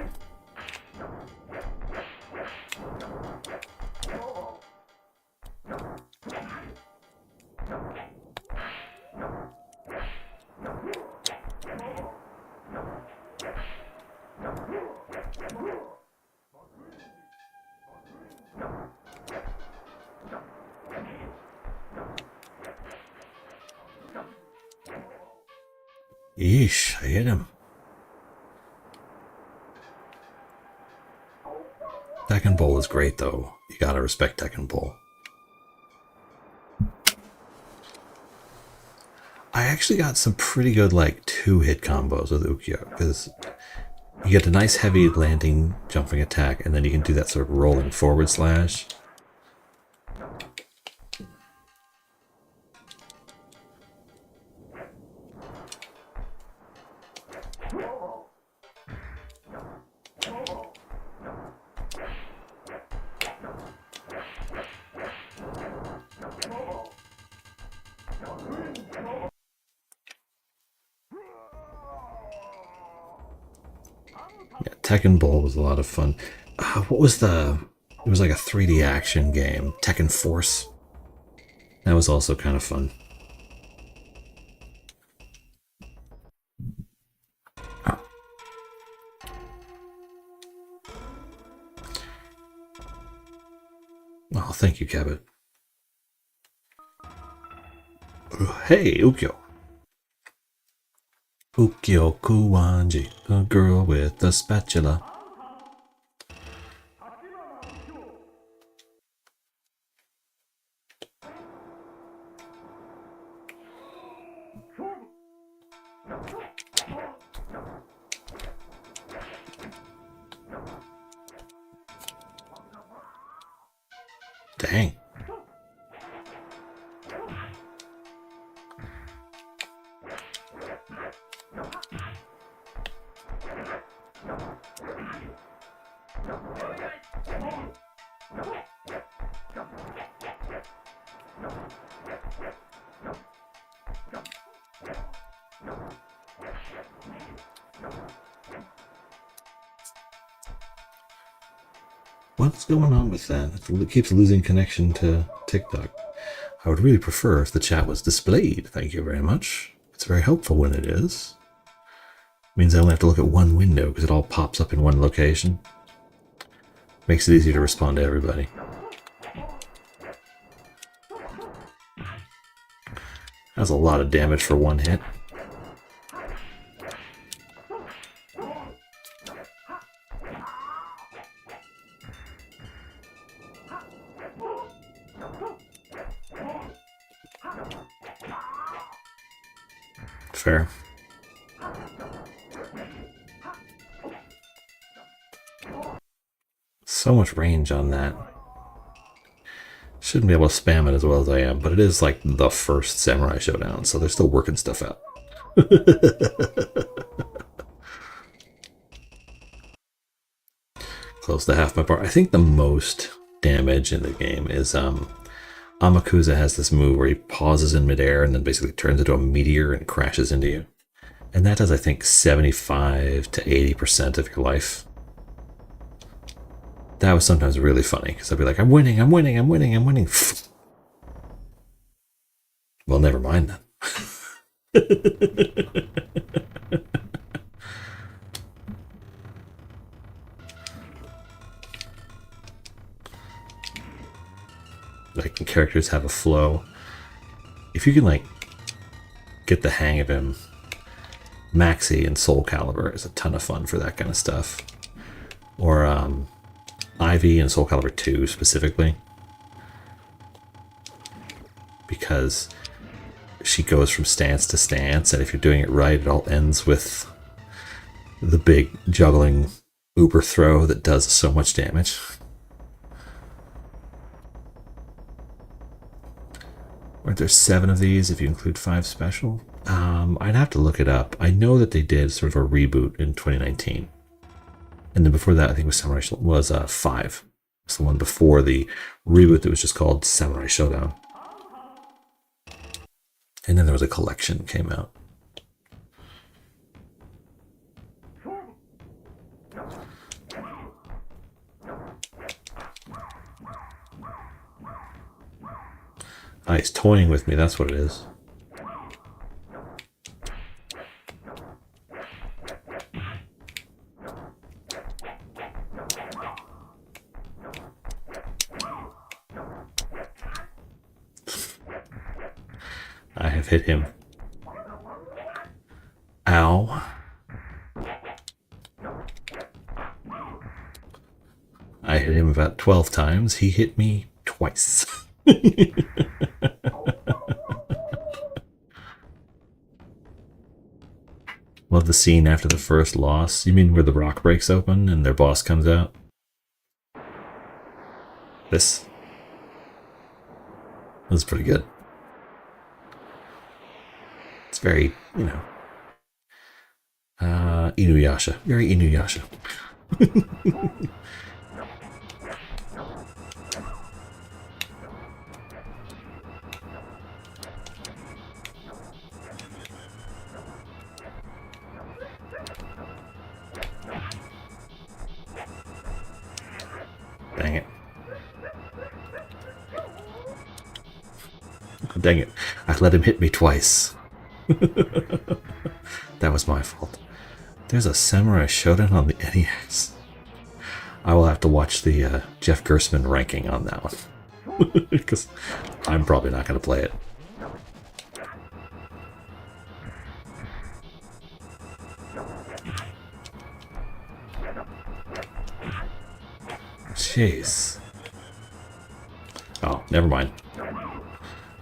[SPEAKER 1] Yeesh, I hit him. Tekken Bowl is great, though. You gotta respect Tekken Bowl. I actually got some pretty good, like, 2-hit combos with Ukyo, because you get a nice heavy landing jumping attack, and then you can do that sort of rolling forward slash. Yeah, Tekken Bowl was a lot of fun. What was the... It was like a 3D action game. Tekken Force. That was also kind of fun. Oh, thank you, Cabot. Hey, Ukyo. Ukyo Kuwanji, the girl with the spatula. Dang. What's going on with that? It keeps losing connection to TikTok. I would really prefer if the chat was displayed. Thank you very much. It's very helpful when it is. It means I only have to look at one window because it all pops up in one location. Makes it easier to respond to everybody. That's a lot of damage for one hit. fair. So much range on that. Shouldn't be able to spam it as well as I am, but it is like the first Samurai Showdown, so they're still working stuff out. Close to half my bar. I think the most damage in the game is Amakusa has this move where he pauses in midair and then basically turns into a meteor and crashes into you. And that does, I think, 75 to 80% of your life. That was sometimes really funny, because I'd be like, I'm winning, I'm winning, I'm winning, I'm winning. Well, never mind then. Like, characters have a flow. If you can, like, get the hang of him, Maxi and Soul Calibur is a ton of fun for that kind of stuff. Or, Ivy and Soul Calibur 2 specifically. Because she goes from stance to stance, and if you're doing it right, it all ends with the big juggling uber throw that does so much damage. Weren't there 7 of these if you include 5 special? I'd have to look it up. I know that they did sort of a reboot in 2019. And then before that, I think was 5. It's the one before the reboot that was just called Samurai Shodown. And then there was a collection that came out. Ah, he's toying with me, that's what it is. I have hit him. Ow. I hit him about 12 times. He hit me twice. Love the scene after the first loss. You mean where the rock breaks open and their boss comes out? This was pretty good. It's very, you know, Inuyasha. Very Inuyasha. Dang it. Dang it. I let him hit me twice. That was my fault. There's a Samurai Shodown on the NES. I will have to watch the Jeff Gersman ranking on that one. Because I'm probably not going to play it. Jeez. Oh, never mind.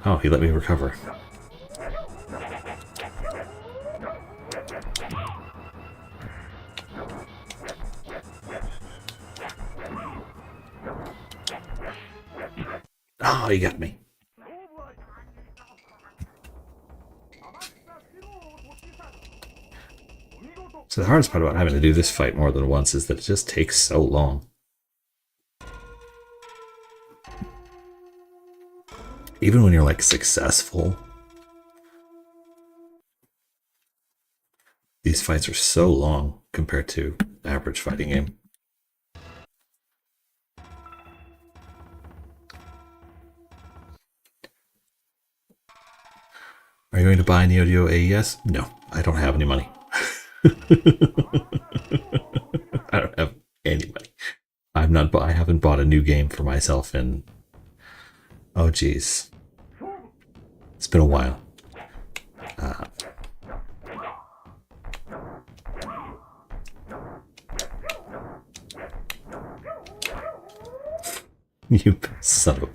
[SPEAKER 1] Oh, he let me recover. Oh, he got me. So the hardest part about having to do this fight more than once is that it just takes so long. Even when you're like successful, these fights are so long compared to average fighting game. Are you going to buy Neo Geo AES? No, I don't have any money. I don't have any money. I haven't bought a new game for myself in, oh geez, it's been a while. You son of a...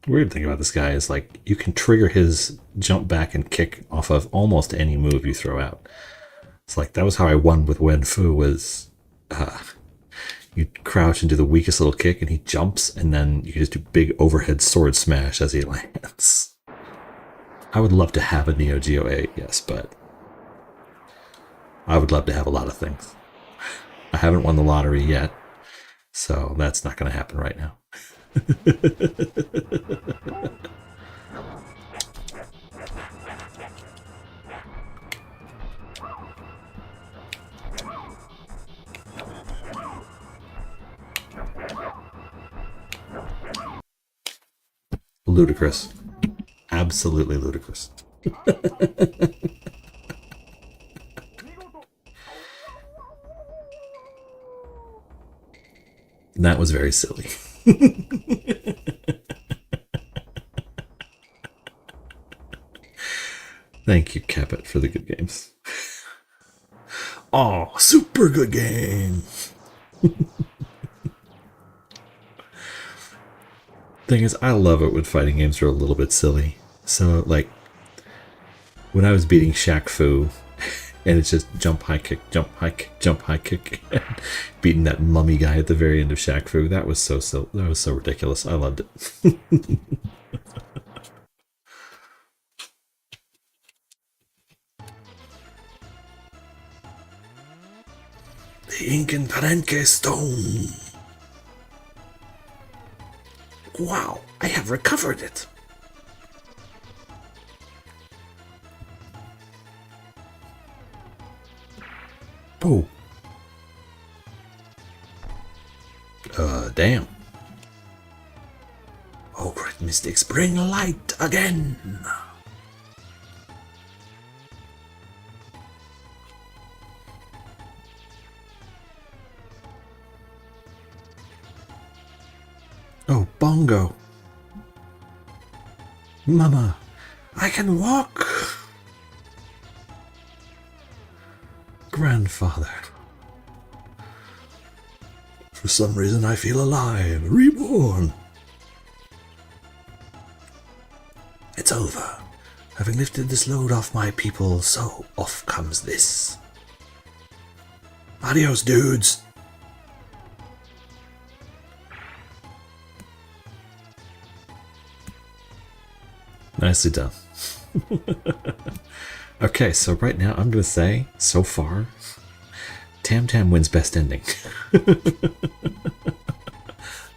[SPEAKER 1] weird thing about this guy is like you can trigger his jump back and kick off of almost any move you throw out. It's like that was how I won with Wen Fu was you crouch and do the weakest little kick and he jumps and then you can just do big overhead sword smash as he lands. I would love to have a Neo Geo 8, yes, but I would love to have a lot of things. I haven't won the lottery yet, so that's not going to happen right now. Ludicrous. Absolutely ludicrous. That was very silly. Thank you, Capit, for the good games. Oh, super good game. Thing is, I love it when fighting games are a little bit silly. So, like, when I was beating Shaq Fu, and it's just jump, high kick, jump, high kick, jump, high kick, beating that mummy guy at the very end of Shaq Fu, that was so ridiculous. I loved it. The Incan Parenque Stone. Wow, I have recovered it. Oh. Damn. Oh, great mystics, bring light again. Oh, Bongo. Mama, I can walk. Grandfather. For some reason I feel alive, reborn. It's over. Having lifted this load off my people, so off comes this. Adios, dudes. Nicely done. Okay, so right now I'm going to say, so far, Tam Tam wins best ending.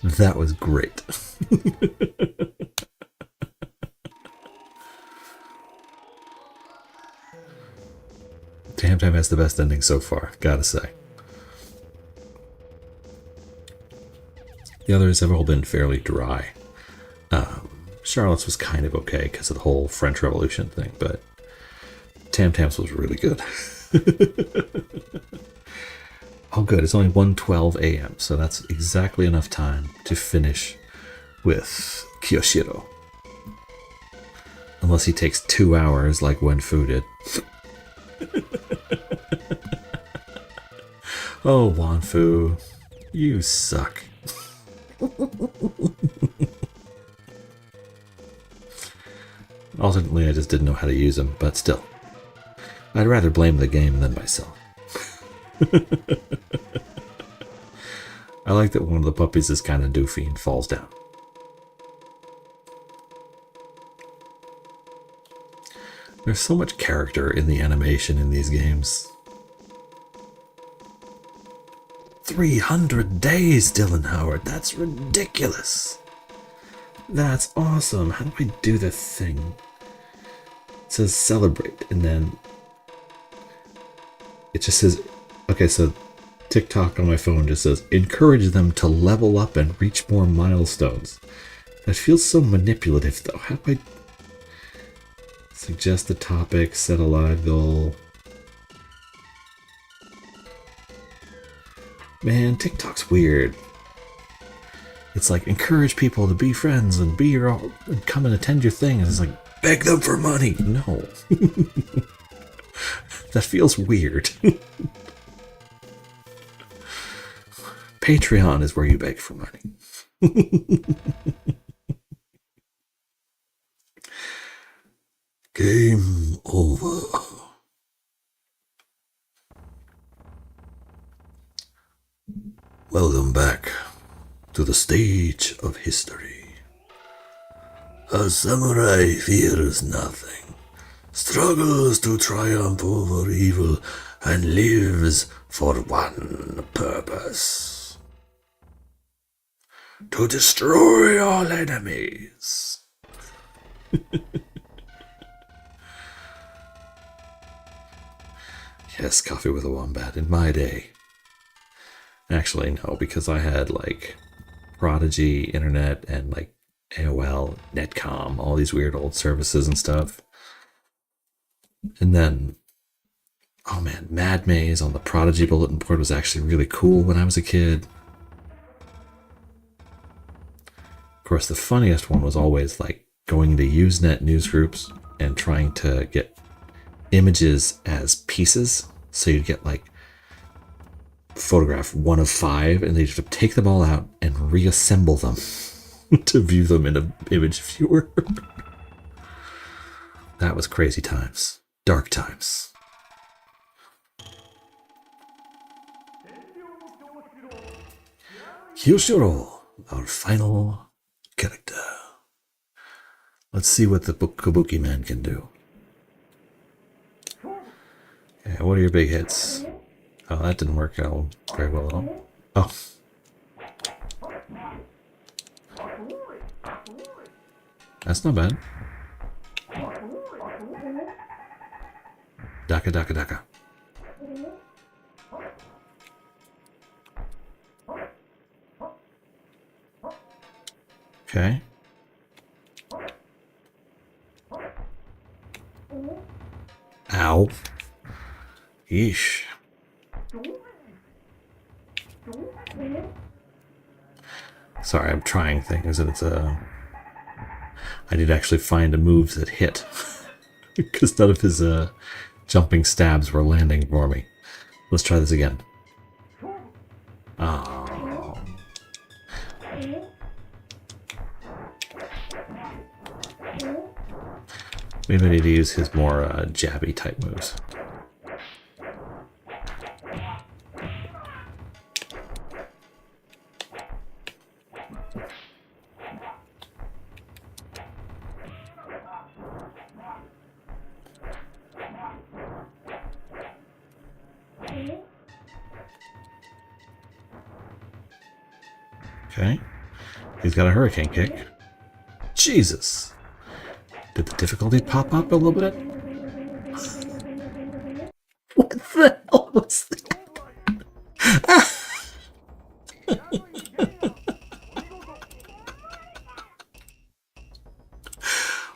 [SPEAKER 1] That was great. Tam Tam has the best ending so far, gotta say. The others have all been fairly dry. Charlotte's was kind of okay because of the whole French Revolution thing, but Tam Tam's was really good. Oh good, it's only 1:12 a.m., so that's exactly enough time to finish with Kiyoshiro. Unless he takes 2 hours like Wen Fu did. Oh, Wen Fu, you suck. Ultimately, I just didn't know how to use them, but still. I'd rather blame the game than myself. I like that one of the puppies is kind of doofy and falls down. There's so much character in the animation in these games. 300 days, Dylan Howard. That's ridiculous. That's awesome. How do I do the thing? It says celebrate, and then it just says, okay, so TikTok on my phone just says, encourage them to level up and reach more milestones. That feels so manipulative, though. How do I suggest a topic, set a live goal? Man, TikTok's weird. It's like, encourage people to be friends and be your all, and come and attend your thing. And it's like, beg them for money. No. That feels weird. Patreon is where you beg for money. Game over. Welcome back to the stage of history. A samurai fears nothing, struggles to triumph over evil, and lives for one purpose: to destroy all enemies. Yes, Coffee with a Wombat in my day. Actually, no, because I had like Prodigy, Internet, and like AOL, Netcom, all these weird old services and stuff. And then, oh man, Mad Maze on the Prodigy bulletin board was actually really cool when I was a kid. Of course, the funniest one was always like going into Usenet newsgroups and trying to get images as pieces. So you'd get like photograph 1 of 5, and they'd have to take them all out and reassemble them to view them in an image viewer. That was crazy times. Dark times. Kyoshiro, our final character. Let's see what the Kabuki man can do. Yeah, what are your big hits? Oh, that didn't work out very well at all. Oh. That's not bad. Daka daka daka. Okay. Ow. Yeesh. Sorry, I'm trying things, and it's I did actually find a move that hit. Because none of his jumping stabs were landing for me. Let's try this again. Oh. Maybe I need to use his more jabby type moves. Okay. He's got a hurricane kick. Jesus! Did the difficulty pop up a little bit? What the hell was that?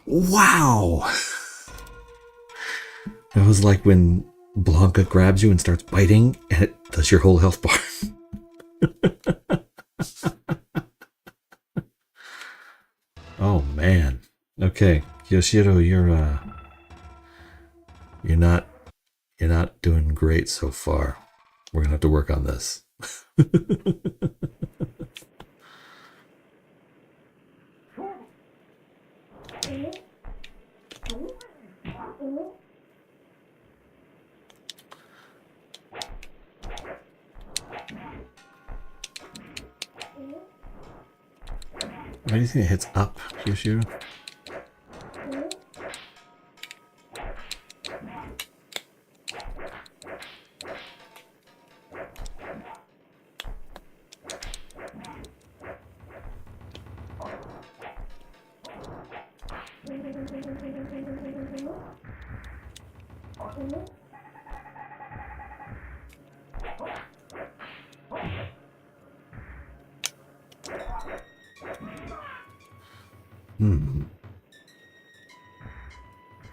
[SPEAKER 1] Wow! It was like when Blanca grabs you and starts biting, and it does your whole health bar. Oh man. Okay, Yoshiro, you're not doing great so far. We're gonna have to work on this. Anything that hits up, Kyushu?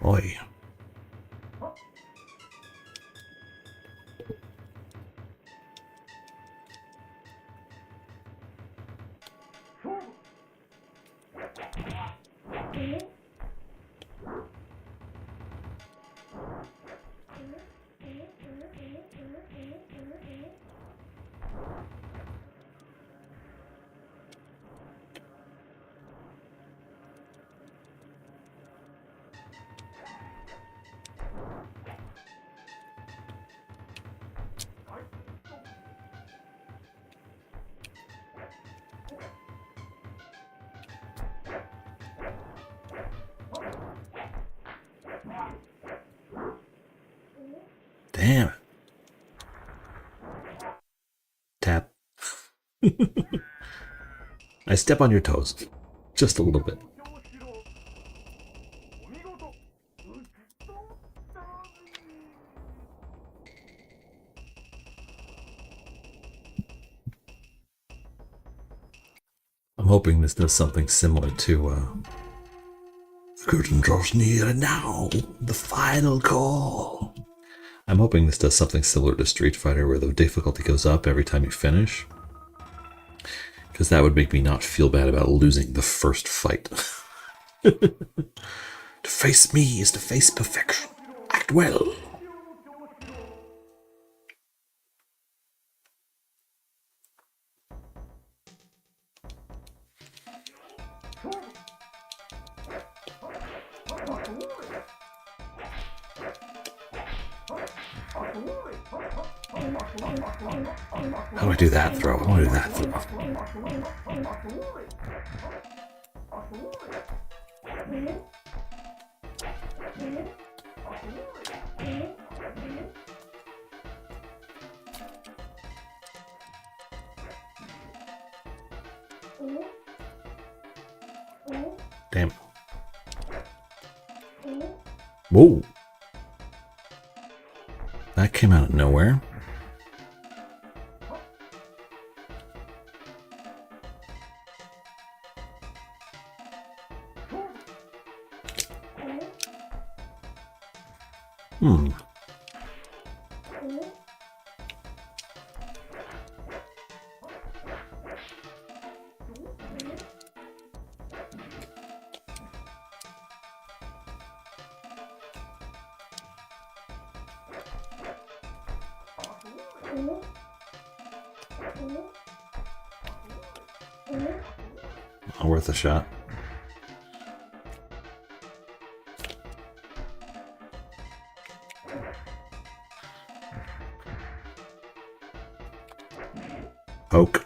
[SPEAKER 1] Oi. Damn it. Tap. I step on your toes. Just a little bit. I'm hoping this does something similar to, the curtain draws near and now, the final call. I'm hoping this does something similar to Street Fighter where the difficulty goes up every time you finish. Because that would make me not feel bad about losing the first fight. To face me is to face perfection. Act well. How do I do that throw? I want to do that throw. Damn. Whoa. That came out of nowhere. Not worth a shot. Poke.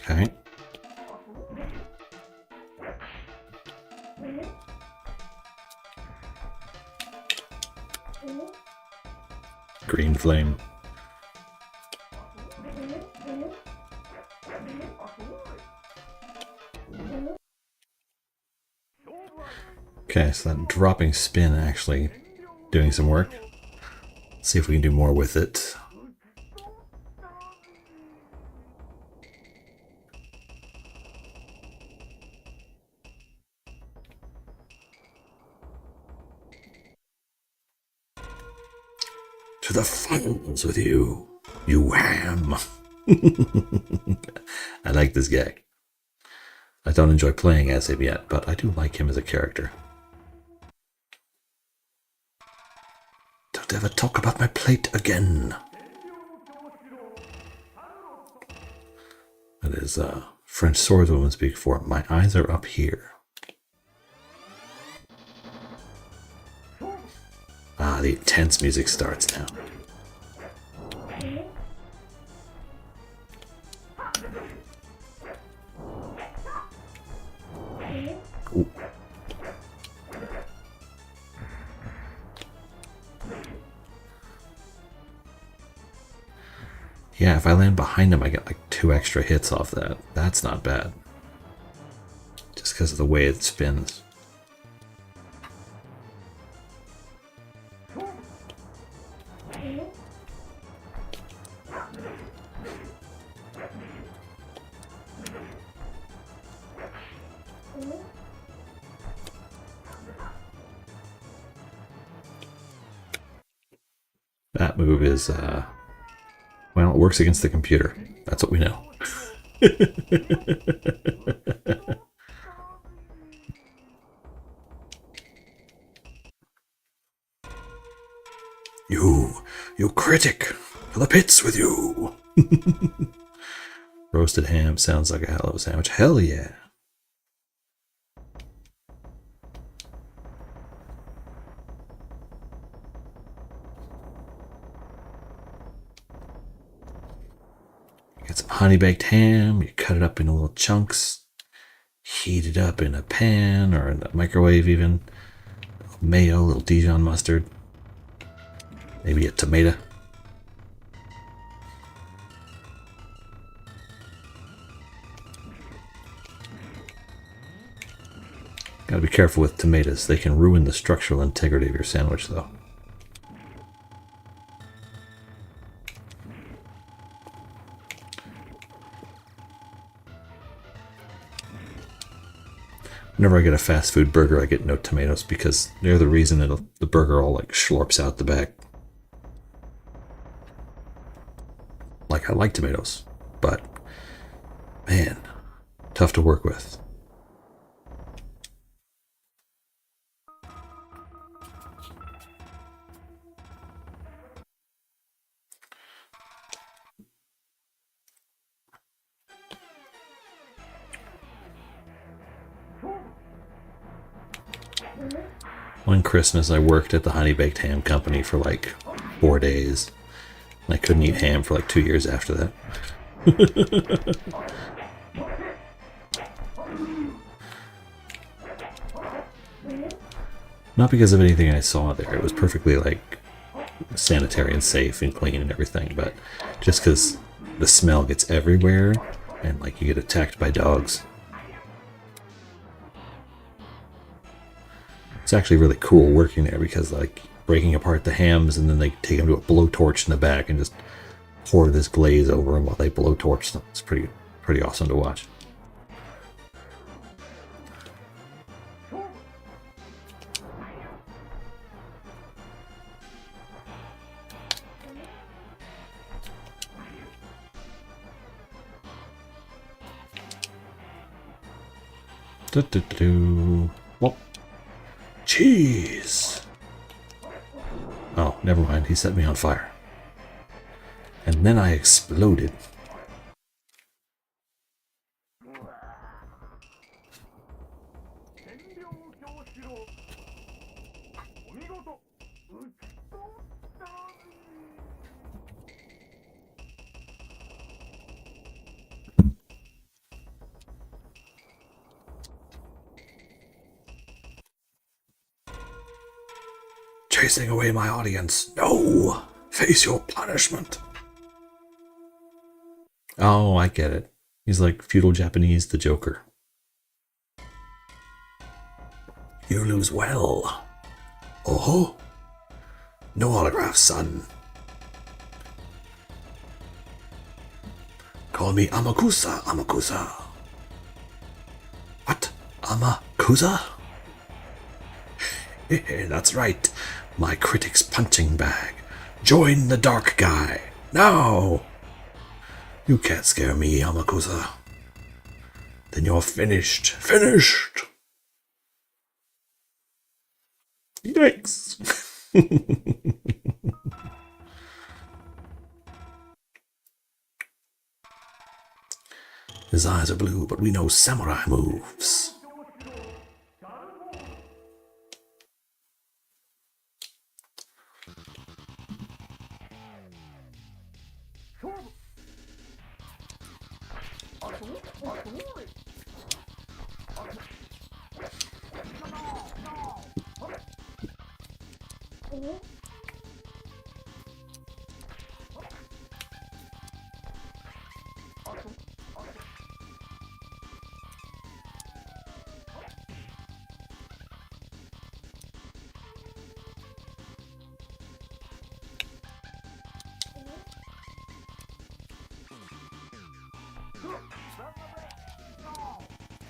[SPEAKER 1] Okay. Green flame. Okay, so that dropping spin actually doing some work. Let's see if we can do more with it. To the finals with you, you wham. I like this guy. I don't enjoy playing as him yet, but I do like him as a character. Don't ever talk about my plate again. That is French swordswoman speak for. My eyes are up here. Ah, the intense music starts now. Ooh. Yeah, if I land behind him, I get like 2 extra hits off that. That's not bad. Just because of the way it spins. That move is, well, it works against the computer. That's what we know. You critic, to the pits with you. Roasted ham sounds like a hell of a sandwich. Hell yeah. Get some honey baked ham. You cut it up into little chunks. Heat it up in a pan or in the microwave even. Mayo, a little Dijon mustard. Maybe a tomato. Gotta be careful with tomatoes. They can ruin the structural integrity of your sandwich, though. Whenever I get a fast food burger, I get no tomatoes because they're the reason that the burger all like schlorps out the back. Like, I like tomatoes, but man, tough to work with. One Christmas, I worked at the Honey Baked Ham Company for like 4 days. And I couldn't eat ham for like 2 years after that. Not because of anything I saw there. It was perfectly like sanitary and safe and clean and everything, but just because the smell gets everywhere and like you get attacked by dogs. It's actually really cool working there because like breaking apart the hams and then they take them to a blowtorch in the back and just pour this glaze over them while they blowtorch them. It's pretty awesome to watch. Well, cheese. Oh, never mind. He set me on fire. And then I exploded. Chasing away my audience. No! Face your punishment. Oh, I get it. He's like feudal Japanese, the Joker. You lose well. Oh, no autographs, son. Call me Amakusa, Amakusa. What? Amakusa? That's right. My critic's punching bag. Join the dark guy. Now! You can't scare me, Amakusa. Then you're finished. Finished! Yikes. His eyes are blue, but we know samurai moves.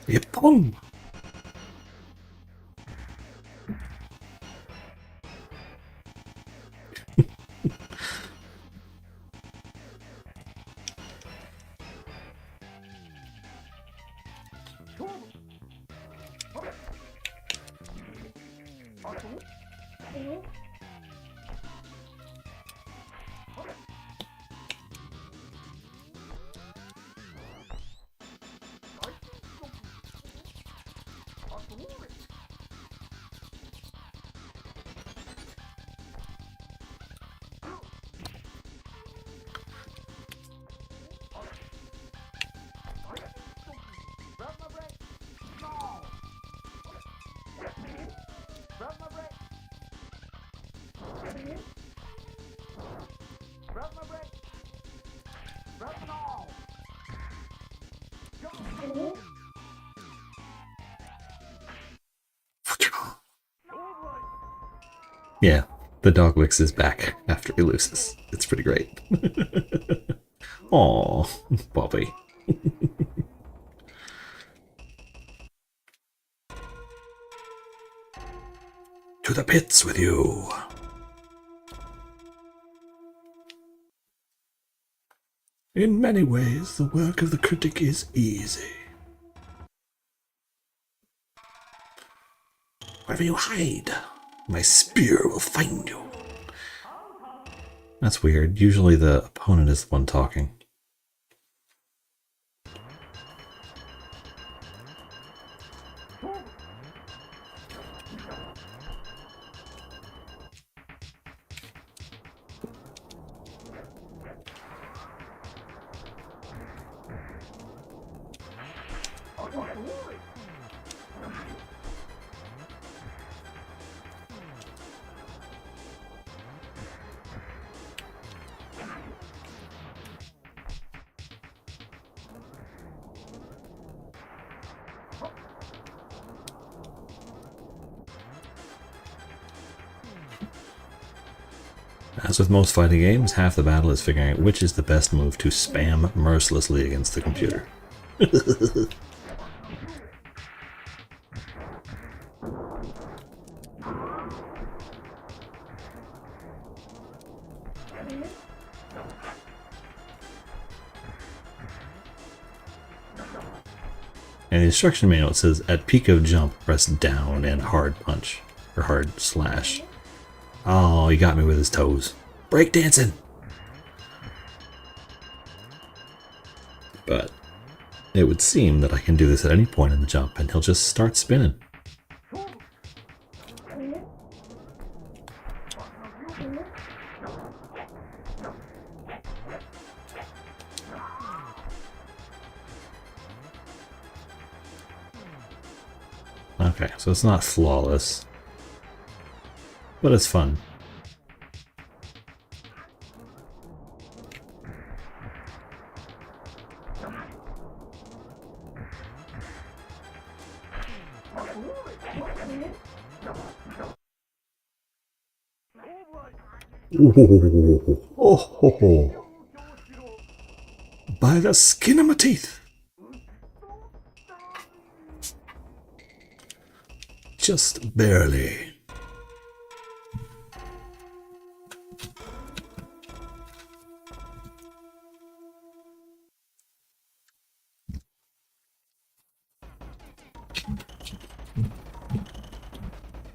[SPEAKER 1] Yippon! Yeah, the dog licks his back after he loses. It's pretty great. Aw, Bobby. To the pits with you. In many ways, the work of the critic is easy. Wherever you hide, my spear will find you. That's weird. Usually the opponent is the one talking. As with most fighting games, half the battle is figuring out which is the best move to spam mercilessly against the computer. And the instruction manual says, at peak of jump, press down and hard punch, or hard slash. Oh, he got me with his toes. Breakdancing! But it would seem that I can do this at any point in the jump, and he'll just start spinning. Okay, so it's not flawless, but it's fun. Ooh. Oh, ho, ho. By the skin of my teeth. Just barely.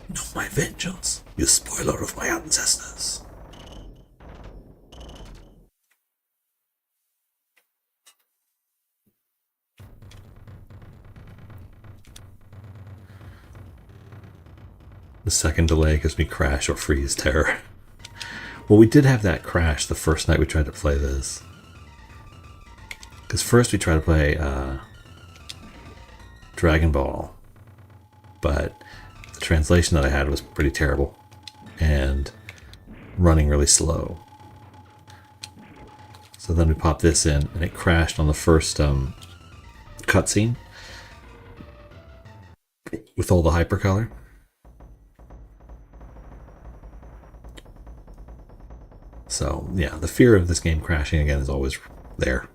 [SPEAKER 1] Know my vengeance, you spoiler of my ancestors. The second delay gives me crash or freeze terror. Well, we did have that crash the first night we tried to play this. Because first we tried to play Dragon Ball, but the translation that I had was pretty terrible and running really slow. So then we popped this in and it crashed on the first cutscene with all the hypercolor. So, yeah, the fear of this game crashing again is always there.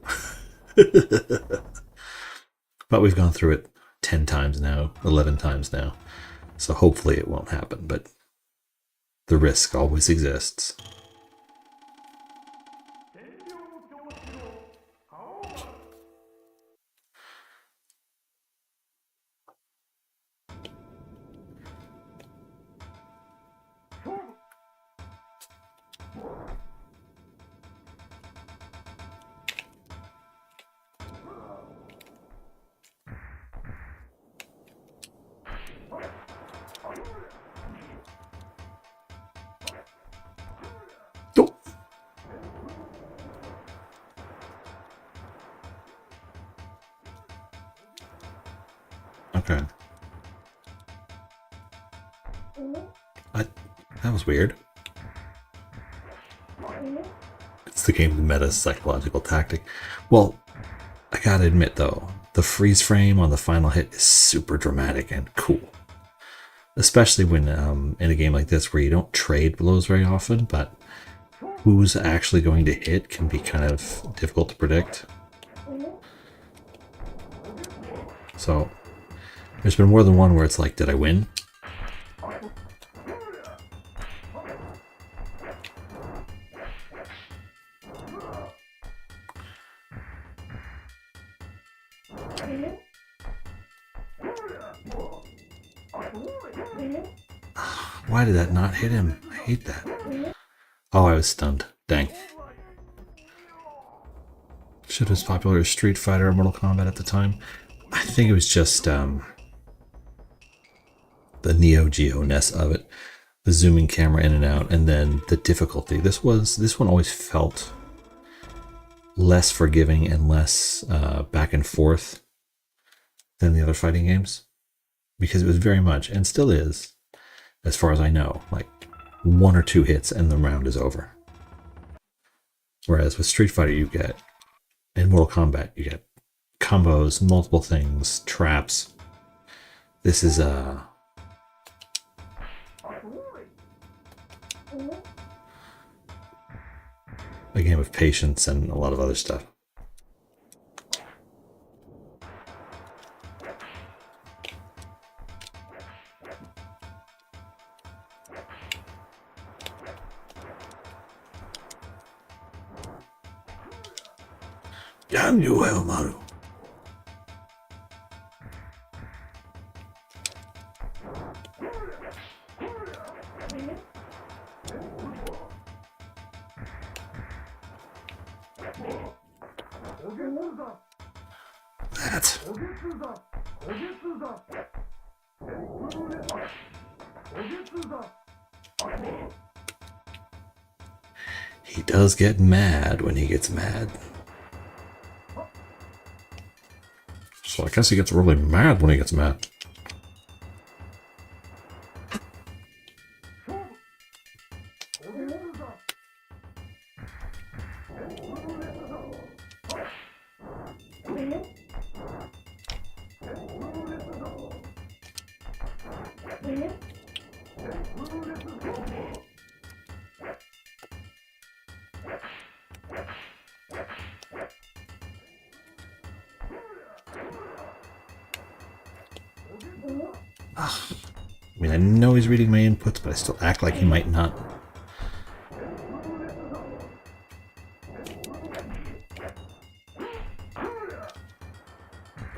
[SPEAKER 1] But we've gone through it 10 times now, 11 times now. So hopefully it won't happen, but the risk always exists. Okay. That was weird. It's the game's meta psychological tactic. Well, I gotta admit though, the freeze frame on the final hit is super dramatic and cool. Especially when in a game like this where you don't trade blows very often, but who's actually going to hit can be kind of difficult to predict. So there's been more than one where it's like, did I win? Why did that not hit him? I hate that. Oh, I was stunned. Dang. Should have been popular as Street Fighter or Mortal Kombat at the time. I think it was just the Neo Geo-ness of it. The zooming camera in and out, and then the difficulty. This one always felt less forgiving and less back and forth than the other fighting games. Because it was very much, and still is, as far as I know, like 1 or 2 hits and the round is over. Whereas with Street Fighter you get, in Mortal Kombat you get combos, multiple things, traps. This is a game of patience and a lot of other stuff. Yanyu Helmaru. That. He does get mad when he gets mad. So I guess he gets really mad when he gets mad. I mean, I know he's reading my inputs, but I still act like he might not.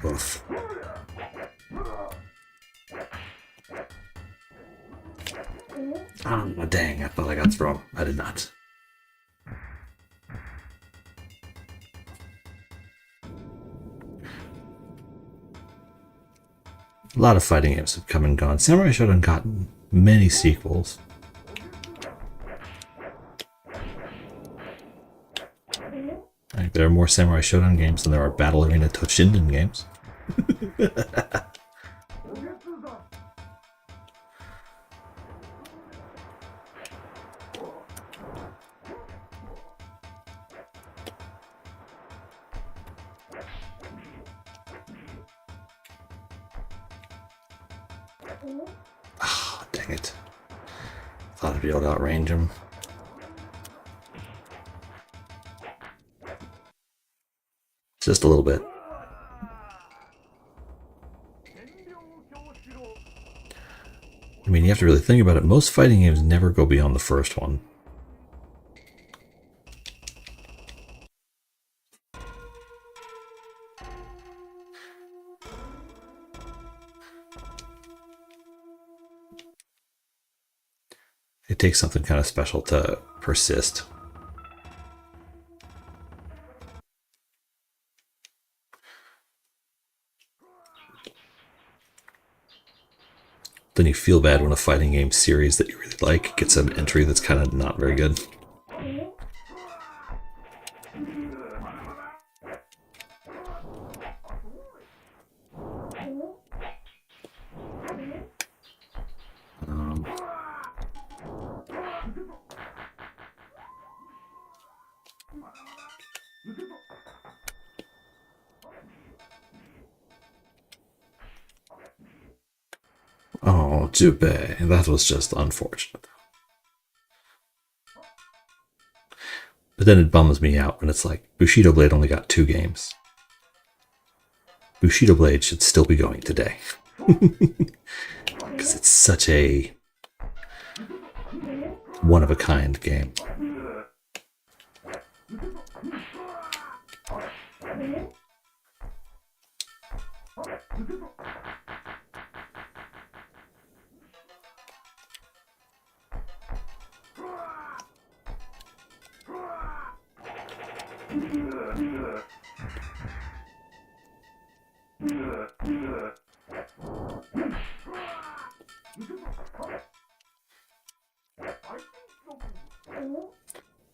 [SPEAKER 1] Oof. Oh, dang, I thought I got thrown. I did not. A lot of fighting games have come and gone. Samurai Shodown got many sequels. I think there are more Samurai Shodown games than there are Battle Arena Toshinden games. Oh, dang it. Thought I'd be able to outrange him. Just a little bit. I mean, you have to really think about it. Most fighting games never go beyond the first one. It takes something kind of special to persist. Then you feel bad when a fighting game series that you really like gets an entry that's kind of not very good. Oh, Jubei, that was just unfortunate. But then it bums me out when it's like, Bushido Blade only got 2 games. Bushido Blade should still be going today. Because it's such a one-of-a-kind game.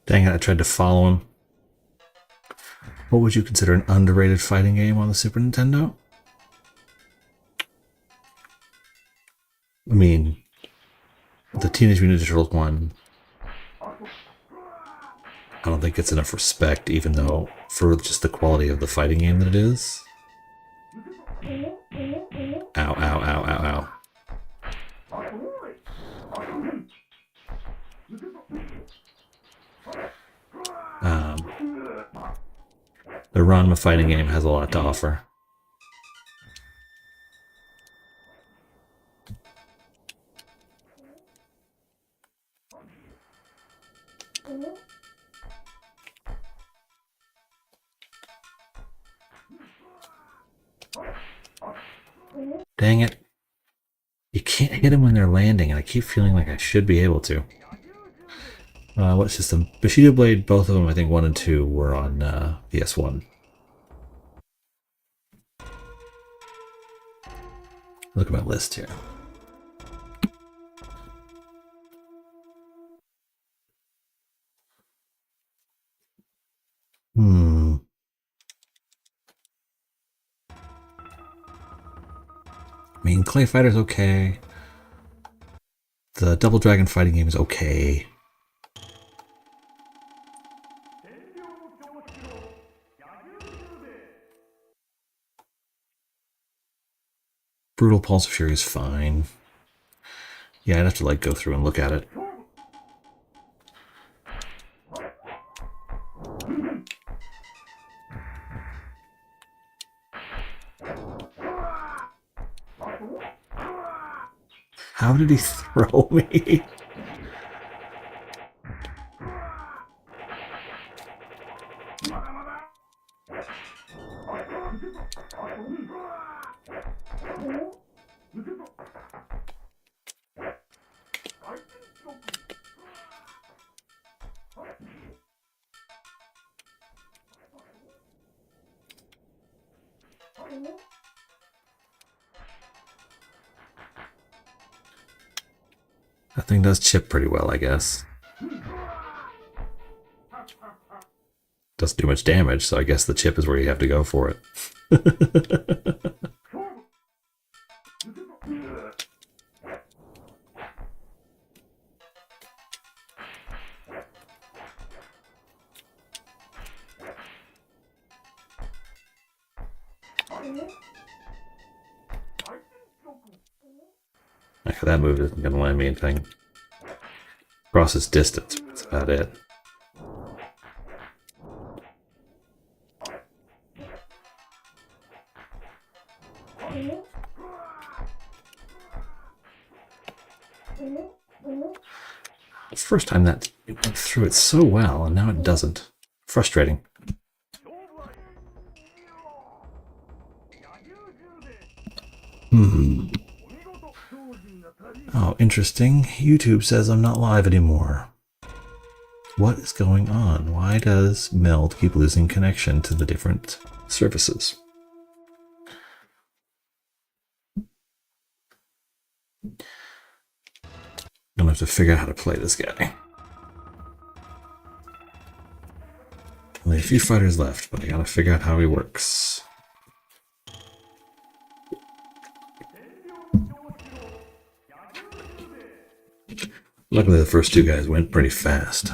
[SPEAKER 1] Dang it, I tried to follow him. What would you consider an underrated fighting game on the Super Nintendo? I mean, the Teenage Mutant Ninja Turtles one, I don't think it's enough respect, even though for just the quality of the fighting game that it is. Ow, ow, ow, ow, ow. The Ranma fighting game has a lot to offer. Dang it. You can't hit them when they're landing, and I keep feeling like I should be able to. What system? Bushido Blade, both of them, I think 1 and 2 were on PS1. Look at my list here. I mean, Clay Fighter's okay. The Double Dragon fighting game is okay. Brutal Pulse of Fury is fine. Yeah, I'd have to like go through and look at it. How did he throw me? That thing does chip pretty well, I guess. Doesn't do much damage, so I guess the chip is where you have to go for it. That move isn't going to land me anything. Crosses distance, that's about it. First time that it went through it so well, and now it doesn't. Frustrating. Oh, interesting. YouTube says I'm not live anymore. What is going on? Why does Meld keep losing connection to the different services? I'm gonna have to figure out how to play this guy. Only a few fighters left, but I gotta figure out how he works. Luckily, the first 2 guys went pretty fast.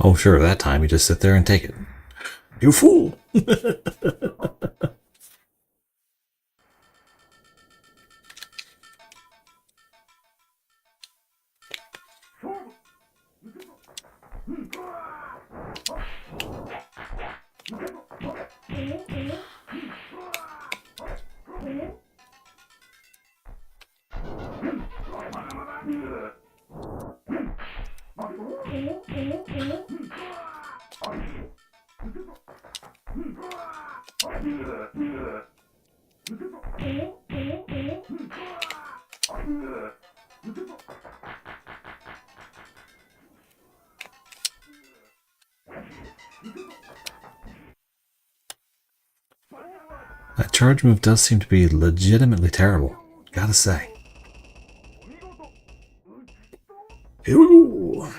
[SPEAKER 1] Oh, sure, that time you just sit there and take it. You fool! That charge move does seem to be legitimately terrible, gotta say. Here we go!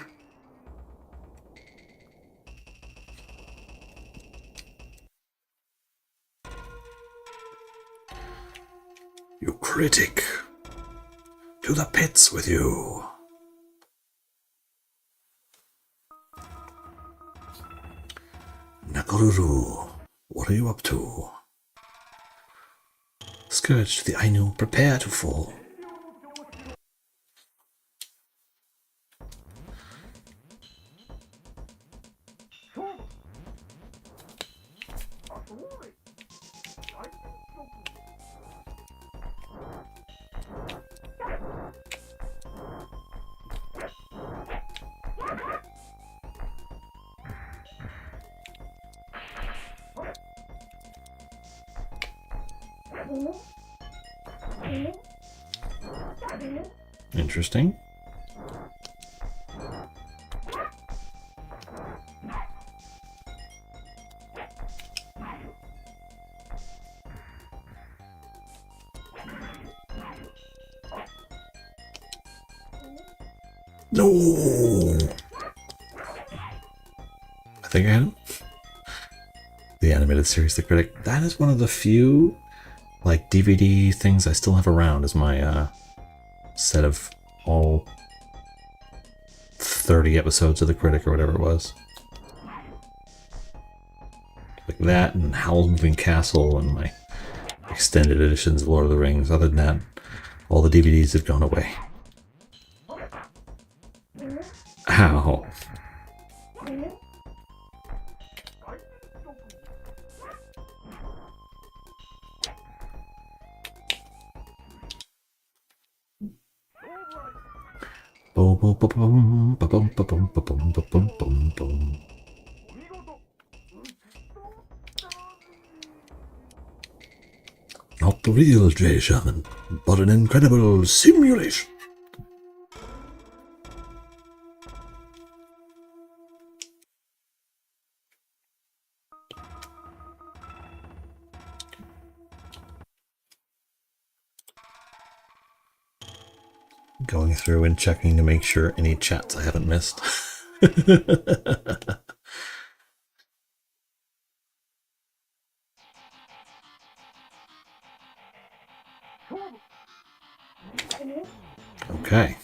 [SPEAKER 1] You critic! To the pits with you! Nakoruru, what are you up to? Scourge to the Ainu, prepare to fall. Interesting. No! I think I had him. The animated series, The Critic. That is one of the few, like, DVD things I still have around as my set of all 30 episodes of The Critic or whatever it was. Like that and Howl's Moving Castle and my extended editions of Lord of the Rings. Other than that, all the DVDs have gone away. Ow. Not the real J. Sherman, but an incredible simulation. Going through and checking to make sure any chats I haven't missed. Okay.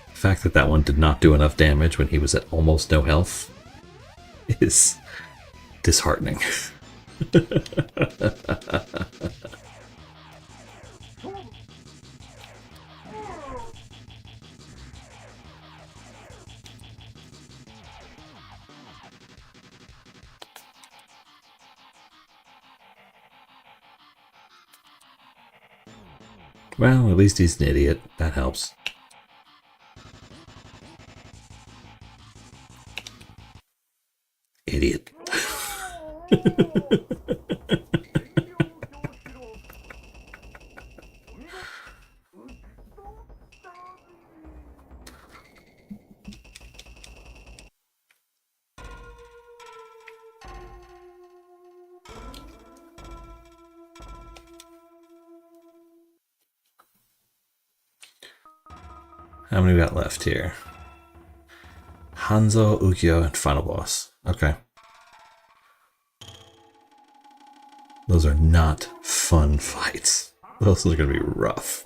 [SPEAKER 1] The fact that that one did not do enough damage when he was at almost no health is disheartening. Well, at least he's an idiot. That helps. Idiot. How many we got left here? Hanzo, Ukyo, and final boss. Okay. Those are not fun fights. Those are going to be rough.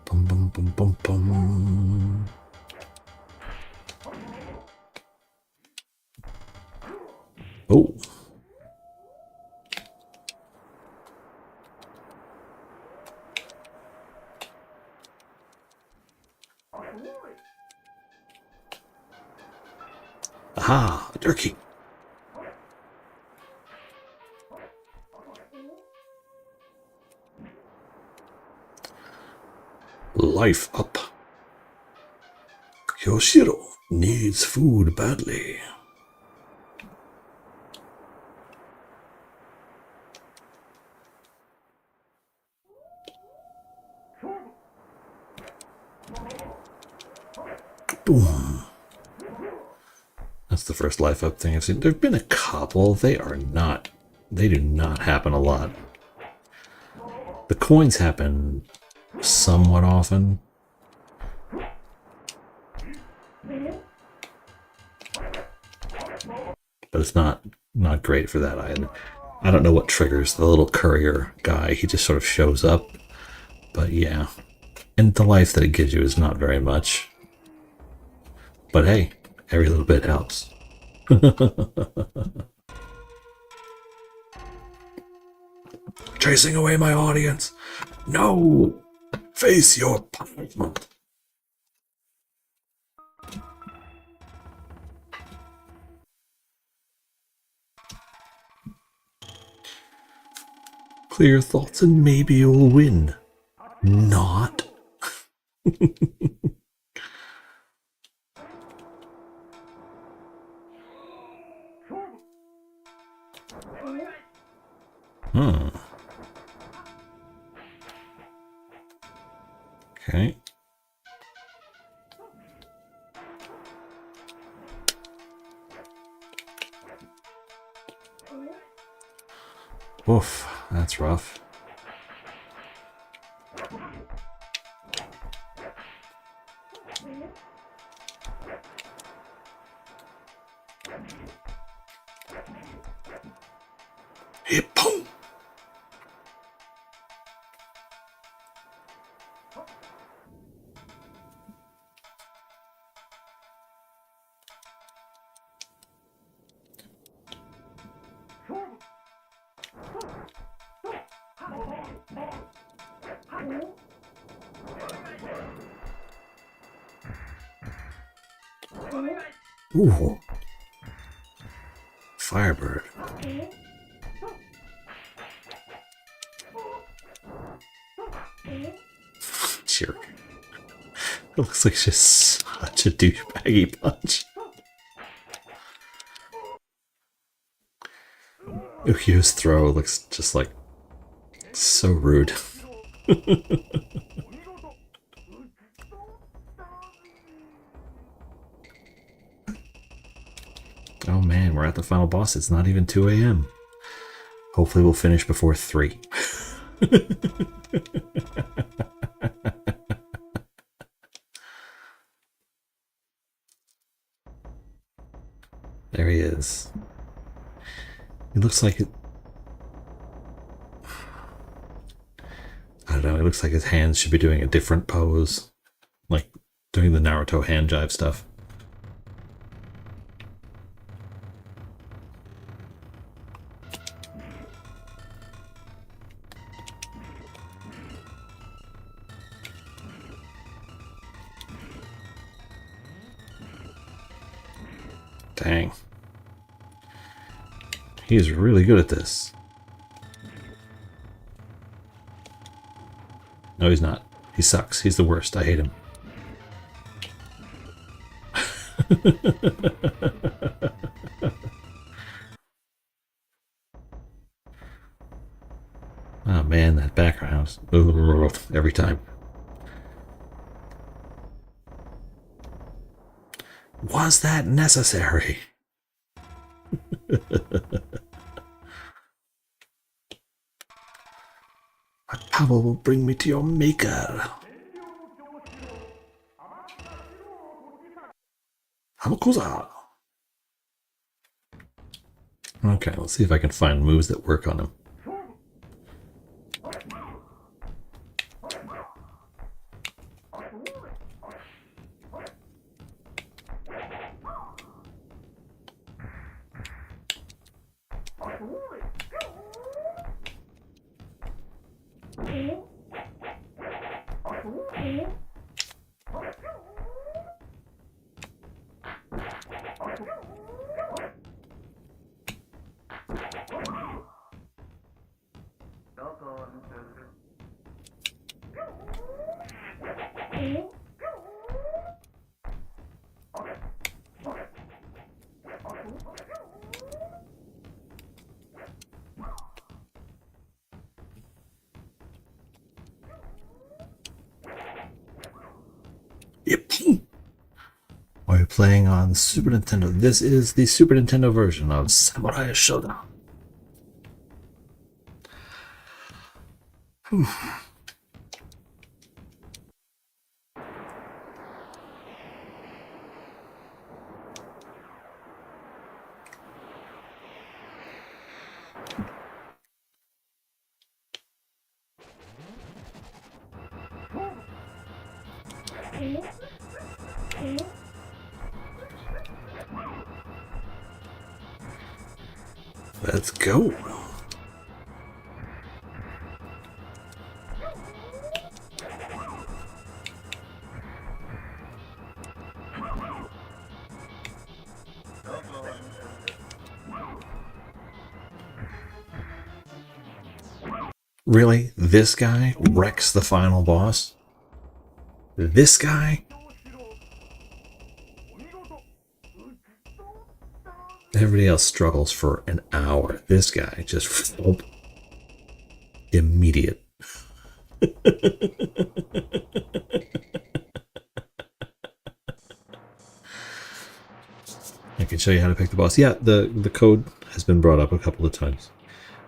[SPEAKER 1] Bum, bum, bum, bum, bum. Oh. Aha, a turkey. Life up. Kyoshiro needs food badly. Boom. That's the first life up thing I've seen. There've been a couple. They do not happen a lot. The coins happen somewhat often. But it's not great for that either. I don't know what triggers the little courier guy. He just sort of shows up. But yeah. And the life that it gives you is not very much. But hey, every little bit helps. Chasing away my audience. No! Face your punishment. Clear your thoughts and maybe you'll win. Not. Okay. Oof, that's rough. Hey, boom! Ooh. Firebird. Jerk. It looks like just such a douchebaggy punch. Ukyo's throw looks just like so rude. Oh man, we're at the final boss. It's not even 2 a.m. Hopefully we'll finish before 3. There he is. It looks like it... I don't know, it looks like his hands should be doing a different pose. Like doing the Naruto hand jive stuff. Dang. He's really good at this. No, he's not. He sucks. He's the worst. I hate him. Oh man, that background. Every time. Was that necessary? power will bring me to your maker. Hamakuza. Okay, let's see if I can find moves that work on him. Yep. We're playing on Super Nintendo. This is the Super Nintendo version of Samurai Shodown. Let's go. Really? This guy wrecks the final boss? This guy? Everybody else struggles for an hour. This guy just immediate. I can show you how to pick the boss. Yeah, the code has been brought up a couple of times.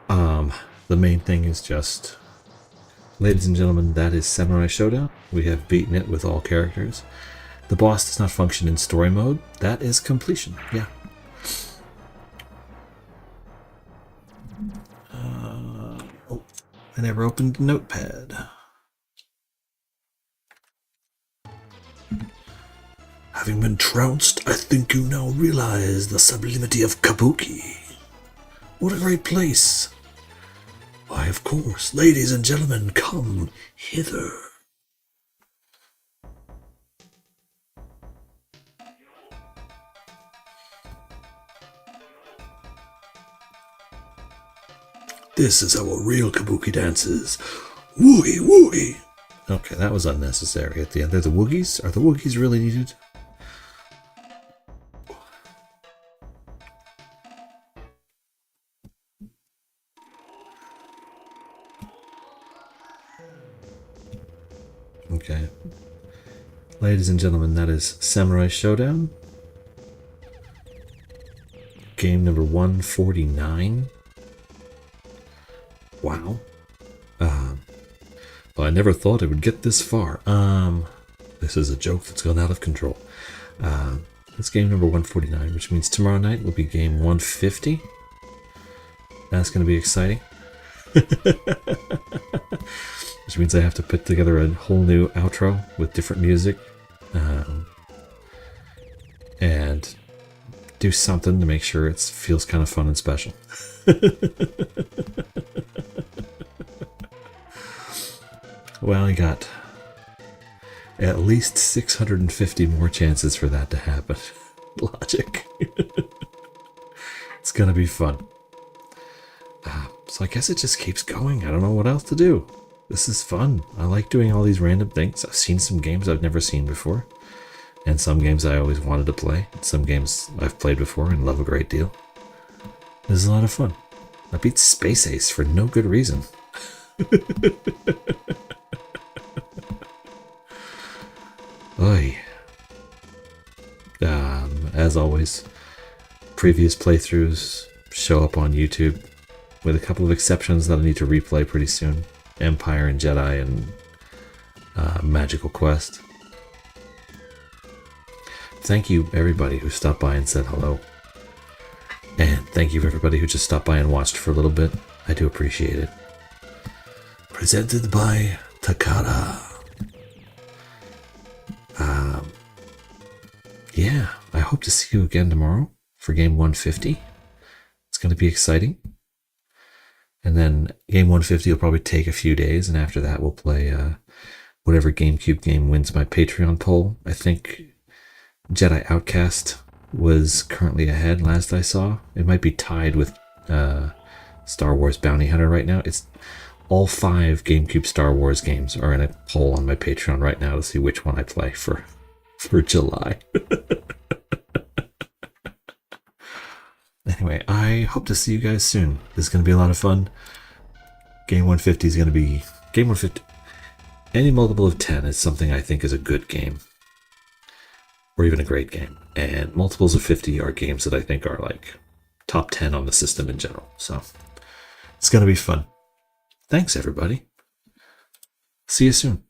[SPEAKER 1] The main thing is just, ladies and gentlemen, that is Samurai Shodown. We have beaten it with all characters. The boss does not function in story mode. That is completion. Yeah. I never opened a notepad. Having been trounced, I think you now realize the sublimity of Kabuki. What a great place. Why, of course, ladies and gentlemen, come hither. This is how a real Kabuki dances. Woogie woogie. Okay, that was unnecessary at the end. There's the woogies. Are the woogies really needed? Okay. Ladies and gentlemen, that is Samurai Shodown. Game number 149. Wow. Well, I never thought it would get this far. This is a joke that's gone out of control. It's game number 149, which means tomorrow night will be game 150. That's going to be exciting. Which means I have to put together a whole new outro with different music. And do something to make sure it feels kind of fun and special. Well, I got at least 650 more chances for that to happen. Logic. It's gonna be fun. So I guess it just keeps going. I don't know what else to do. This is fun. I like doing all these random things. I've seen some games I've never seen before. And some games I always wanted to play. Some games I've played before and love a great deal. This is a lot of fun. I beat Space Ace for no good reason. Oy. As always, previous playthroughs show up on YouTube, with a couple of exceptions that I need to replay pretty soon. Empire and Jedi and Magical Quest. Thank you, everybody who stopped by and said hello. And thank you, everybody who just stopped by and watched for a little bit. I do appreciate it. Presented by Takara. Yeah, I hope to see you again tomorrow for game 150. It's going to be exciting. And then game 150 will probably take a few days, and after that we'll play whatever GameCube game wins my Patreon poll. I think Jedi Outcast was currently ahead last I saw. It might be tied with Star Wars Bounty Hunter right now. It's all 5 GameCube Star Wars games are in a poll on my Patreon right now to see which one I play for July. Anyway, I hope to see you guys soon. This is going to be a lot of fun. Game 150 is going to be... Game 150... Any multiple of 10 is something I think is a good game. Or even a great game. And multiples of 50 are games that I think are like top 10 on the system in general. So, it's going to be fun. Thanks, everybody. See you soon.